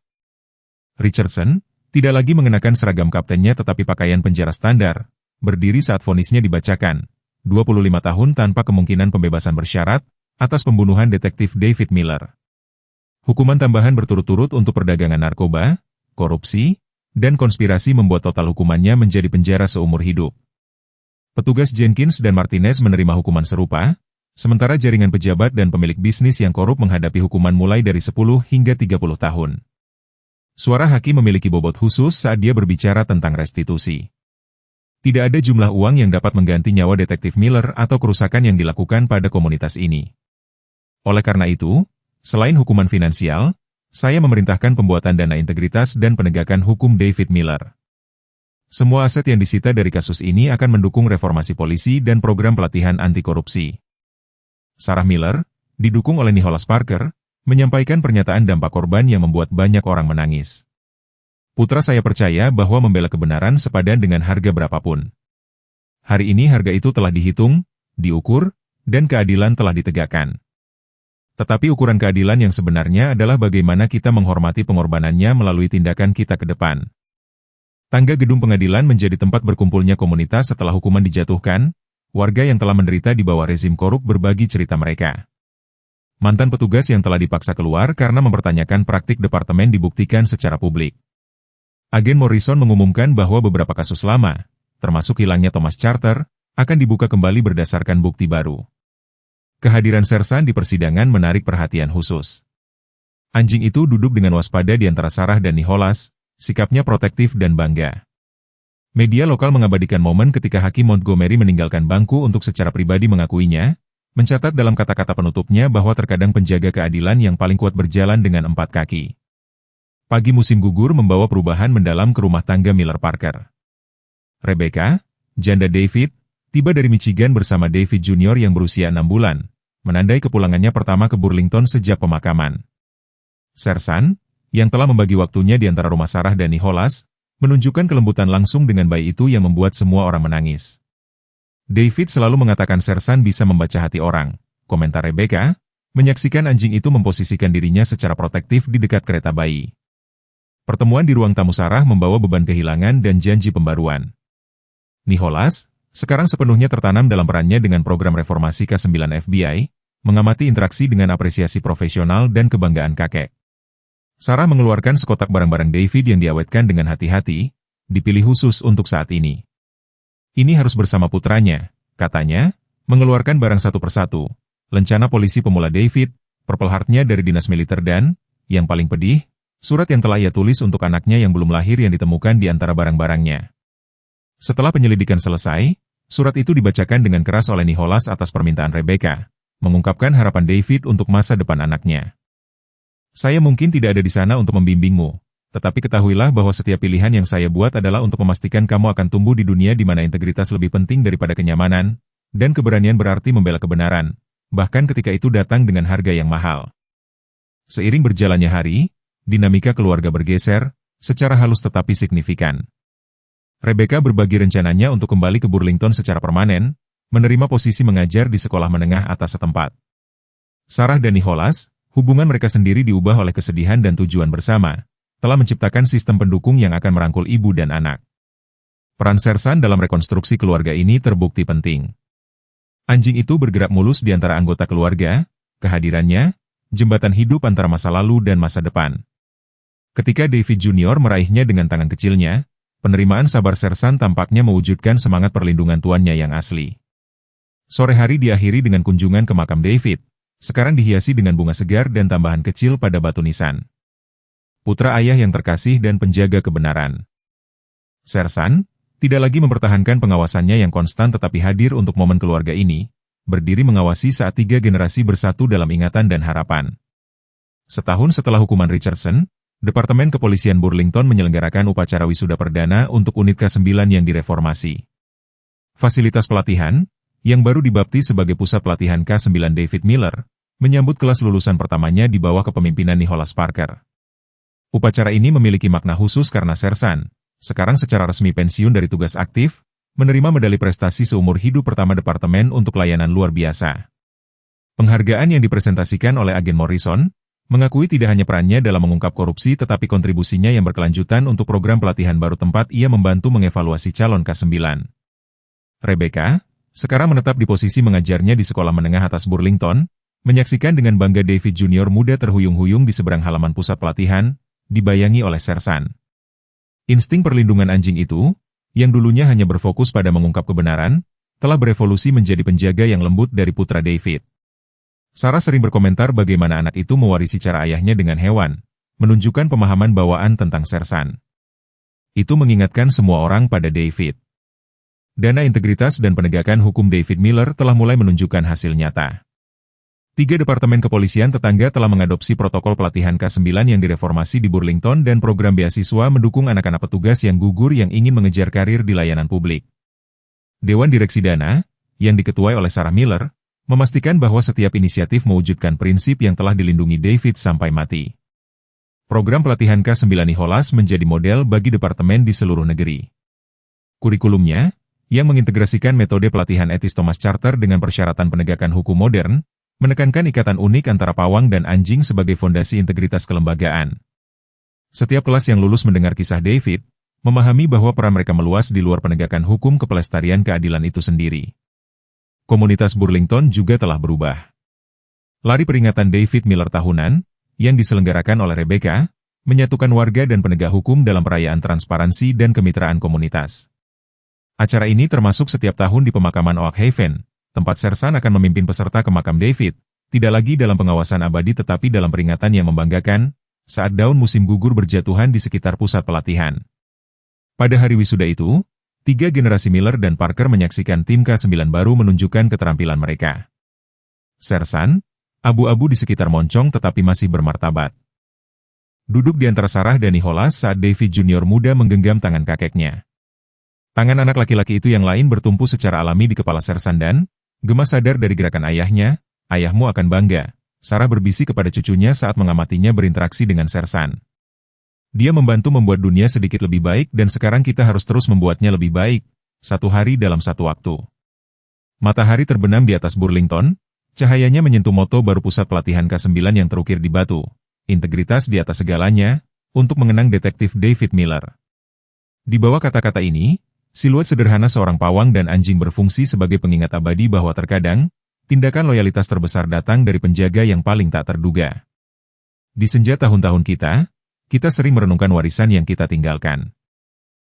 Richardson tidak lagi mengenakan seragam kaptennya tetapi pakaian penjara standar, berdiri saat vonisnya dibacakan, 25 tahun tanpa kemungkinan pembebasan bersyarat, atas pembunuhan detektif David Miller. Hukuman tambahan berturut-turut untuk perdagangan narkoba, korupsi, dan konspirasi membuat total hukumannya menjadi penjara seumur hidup. Petugas Jenkins dan Martinez menerima hukuman serupa, sementara jaringan pejabat dan pemilik bisnis yang korup menghadapi hukuman mulai dari 10 hingga 30 tahun. Suara hakim memiliki bobot khusus saat dia berbicara tentang restitusi. Tidak ada jumlah uang yang dapat mengganti nyawa detektif Miller atau kerusakan yang dilakukan pada komunitas ini. Oleh karena itu, selain hukuman finansial, saya memerintahkan pembuatan dana integritas dan penegakan hukum David Miller. Semua aset yang disita dari kasus ini akan mendukung reformasi polisi dan program pelatihan anti korupsi. Sarah Miller, didukung oleh Nicholas Parker, menyampaikan pernyataan dampak korban yang membuat banyak orang menangis. Putra saya percaya bahwa membela kebenaran sepadan dengan harga berapapun. Hari ini harga itu telah dihitung, diukur, dan keadilan telah ditegakkan. Tetapi ukuran keadilan yang sebenarnya adalah bagaimana kita menghormati pengorbanannya melalui tindakan kita ke depan. Tangga gedung pengadilan menjadi tempat berkumpulnya komunitas setelah hukuman dijatuhkan, warga yang telah menderita di bawah rezim korup berbagi cerita mereka. Mantan petugas yang telah dipaksa keluar karena mempertanyakan praktik departemen dibuktikan secara publik. Agen Morrison mengumumkan bahwa beberapa kasus lama, termasuk hilangnya Thomas Carter, akan dibuka kembali berdasarkan bukti baru. Kehadiran sersan di persidangan menarik perhatian khusus. Anjing itu duduk dengan waspada di antara Sarah dan Nicholas, sikapnya protektif dan bangga. Media lokal mengabadikan momen ketika Hakim Montgomery meninggalkan bangku untuk secara pribadi mengakuinya, mencatat dalam kata-kata penutupnya bahwa terkadang penjaga keadilan yang paling kuat berjalan dengan 4 kaki. Pagi musim gugur membawa perubahan mendalam ke rumah tangga Miller Parker. Rebecca, janda David, tiba dari Michigan bersama David Jr. yang berusia 6 bulan, menandai kepulangannya pertama ke Burlington sejak pemakaman. Sersan, yang telah membagi waktunya di antara rumah Sarah dan Nicholas, menunjukkan kelembutan langsung dengan bayi itu yang membuat semua orang menangis. David selalu mengatakan Sersan bisa membaca hati orang, komentar Rebecca, menyaksikan anjing itu memposisikan dirinya secara protektif di dekat kereta bayi. Pertemuan di ruang tamu Sarah membawa beban kehilangan dan janji pembaruan. Nicholas, sekarang sepenuhnya tertanam dalam perannya dengan program reformasi K9 FBI, mengamati interaksi dengan apresiasi profesional dan kebanggaan kakek. Sarah mengeluarkan sekotak barang-barang David yang diawetkan dengan hati-hati, dipilih khusus untuk saat ini. Ini harus bersama putranya, katanya, mengeluarkan barang satu persatu, lencana polisi pemula David, Purple Heart-nya dari dinas militer dan, yang paling pedih, surat yang telah ia tulis untuk anaknya yang belum lahir yang ditemukan di antara barang-barangnya. Setelah penyelidikan selesai, surat itu dibacakan dengan keras oleh Nicholas atas permintaan Rebecca, mengungkapkan harapan David untuk masa depan anaknya. Saya mungkin tidak ada di sana untuk membimbingmu, tetapi ketahuilah bahwa setiap pilihan yang saya buat adalah untuk memastikan kamu akan tumbuh di dunia di mana integritas lebih penting daripada kenyamanan, dan keberanian berarti membela kebenaran, bahkan ketika itu datang dengan harga yang mahal. Seiring berjalannya hari, dinamika keluarga bergeser, secara halus tetapi signifikan. Rebecca berbagi rencananya untuk kembali ke Burlington secara permanen, menerima posisi mengajar di sekolah menengah atas setempat. Sarah dan Nicholas, hubungan mereka sendiri diubah oleh kesedihan dan tujuan bersama, telah menciptakan sistem pendukung yang akan merangkul ibu dan anak. Peran Sersan dalam rekonstruksi keluarga ini terbukti penting. Anjing itu bergerak mulus di antara anggota keluarga, kehadirannya, jembatan hidup antara masa lalu dan masa depan. Ketika David Jr. meraihnya dengan tangan kecilnya, penerimaan sabar Sersan tampaknya mewujudkan semangat perlindungan tuannya yang asli. Sore hari diakhiri dengan kunjungan ke makam David, sekarang dihiasi dengan bunga segar dan tambahan kecil pada batu nisan. Putra ayah yang terkasih dan penjaga kebenaran. Sersan, tidak lagi mempertahankan pengawasannya yang konstan tetapi hadir untuk momen keluarga ini, berdiri mengawasi saat 3 generasi bersatu dalam ingatan dan harapan. Setahun setelah hukuman Richardson, Departemen Kepolisian Burlington menyelenggarakan upacara wisuda perdana untuk unit K9 yang direformasi. Fasilitas pelatihan, yang baru dibaptis sebagai Pusat Pelatihan K9 David Miller, menyambut kelas lulusan pertamanya di bawah kepemimpinan Nicholas Parker. Upacara ini memiliki makna khusus karena Sersan, sekarang secara resmi pensiun dari tugas aktif, menerima medali prestasi seumur hidup pertama Departemen untuk layanan luar biasa. Penghargaan yang dipresentasikan oleh agen Morrison, mengakui tidak hanya perannya dalam mengungkap korupsi tetapi kontribusinya yang berkelanjutan untuk program pelatihan baru tempat ia membantu mengevaluasi calon K9. Rebecca, sekarang menetap di posisi mengajarnya di sekolah menengah atas Burlington, menyaksikan dengan bangga David Jr. muda terhuyung-huyung di seberang halaman pusat pelatihan, dibayangi oleh Sersan. Insting perlindungan anjing itu, yang dulunya hanya berfokus pada mengungkap kebenaran, telah berevolusi menjadi penjaga yang lembut dari putra David. Sarah sering berkomentar bagaimana anak itu mewarisi cara ayahnya dengan hewan, menunjukkan pemahaman bawaan tentang Sersan. Itu mengingatkan semua orang pada David. Dana integritas dan penegakan hukum David Miller telah mulai menunjukkan hasil nyata. 3 departemen kepolisian tetangga telah mengadopsi protokol pelatihan K9 yang direformasi di Burlington dan program beasiswa mendukung anak-anak petugas yang gugur yang ingin mengejar karir di layanan publik. Dewan Direksi Dana, yang diketuai oleh Sarah Miller, memastikan bahwa setiap inisiatif mewujudkan prinsip yang telah dilindungi David sampai mati. Program pelatihan K9 Nicholas menjadi model bagi departemen di seluruh negeri. Kurikulumnya, yang mengintegrasikan metode pelatihan etis Thomas Charter dengan persyaratan penegakan hukum modern, menekankan ikatan unik antara pawang dan anjing sebagai fondasi integritas kelembagaan. Setiap kelas yang lulus mendengar kisah David, memahami bahwa peran mereka meluas di luar penegakan hukum ke pelestarian keadilan itu sendiri. Komunitas Burlington juga telah berubah. Lari peringatan David Miller tahunan, yang diselenggarakan oleh Rebecca, menyatukan warga dan penegak hukum dalam perayaan transparansi dan kemitraan komunitas. Acara ini termasuk setiap tahun di pemakaman Oak Haven, tempat Sersan akan memimpin peserta ke makam David, Tidak lagi dalam pengawasan abadi tetapi dalam peringatan yang membanggakan, saat daun musim gugur berjatuhan di sekitar pusat pelatihan. Pada hari wisuda itu, 3 generasi Miller dan Parker menyaksikan tim K9 baru menunjukkan keterampilan mereka. Sersan, abu-abu di sekitar moncong tetapi masih bermartabat. Duduk di antara Sarah dan Nicholas saat David Junior muda menggenggam tangan kakeknya. Tangan anak laki-laki itu yang lain bertumpu secara alami di kepala Sersan dan, gemas sadar dari gerakan ayahnya, ayahmu akan bangga, Sarah berbisik kepada cucunya saat mengamatinya berinteraksi dengan Sersan. Dia membantu membuat dunia sedikit lebih baik dan sekarang kita harus terus membuatnya lebih baik, satu hari dalam satu waktu. Matahari terbenam di atas Burlington, cahayanya menyentuh moto baru pusat pelatihan K9 yang terukir di batu. Integritas di atas segalanya, untuk mengenang detektif David Miller. Di bawah kata-kata ini, siluet sederhana seorang pawang dan anjing berfungsi sebagai pengingat abadi bahwa terkadang, tindakan loyalitas terbesar datang dari penjaga yang paling tak terduga. Di senja tahun-tahun kita sering merenungkan warisan yang kita tinggalkan.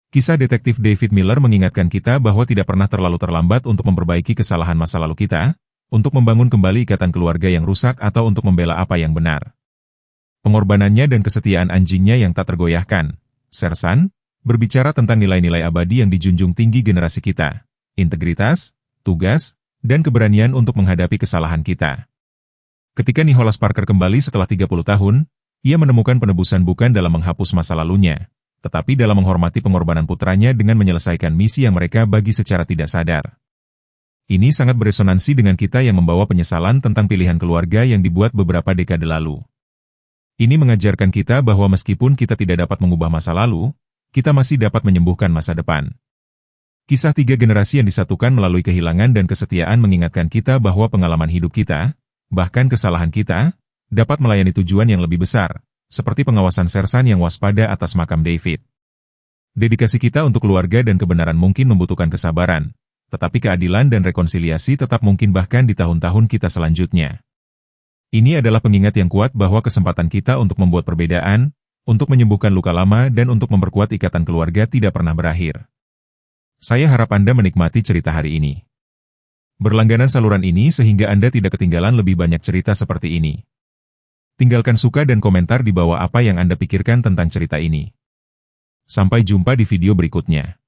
Kisah detektif David Miller mengingatkan kita bahwa tidak pernah terlalu terlambat untuk memperbaiki kesalahan masa lalu kita, untuk membangun kembali ikatan keluarga yang rusak atau untuk membela apa yang benar. Pengorbanannya dan kesetiaan anjingnya yang tak tergoyahkan, Sersan, berbicara tentang nilai-nilai abadi yang dijunjung tinggi generasi kita, integritas, tugas, dan keberanian untuk menghadapi kesalahan kita. Ketika Nicholas Parker kembali setelah 30 tahun, ia menemukan penebusan bukan dalam menghapus masa lalunya, tetapi dalam menghormati pengorbanan putranya dengan menyelesaikan misi yang mereka bagi secara tidak sadar. Ini sangat beresonansi dengan kita yang membawa penyesalan tentang pilihan keluarga yang dibuat beberapa dekade lalu. Ini mengajarkan kita bahwa meskipun kita tidak dapat mengubah masa lalu, kita masih dapat menyembuhkan masa depan. Kisah 3 generasi yang disatukan melalui kehilangan dan kesetiaan mengingatkan kita bahwa pengalaman hidup kita, bahkan kesalahan kita, dapat melayani tujuan yang lebih besar, seperti pengawasan Sersan yang waspada atas makam David. Dedikasi kita untuk keluarga dan kebenaran mungkin membutuhkan kesabaran, tetapi keadilan dan rekonsiliasi tetap mungkin bahkan di tahun-tahun kita selanjutnya. Ini adalah pengingat yang kuat bahwa kesempatan kita untuk membuat perbedaan, untuk menyembuhkan luka lama dan untuk memperkuat ikatan keluarga tidak pernah berakhir. Saya harap Anda menikmati cerita hari ini. Berlangganan saluran ini sehingga Anda tidak ketinggalan lebih banyak cerita seperti ini. Tinggalkan suka dan komentar di bawah apa yang Anda pikirkan tentang cerita ini. Sampai jumpa di video berikutnya.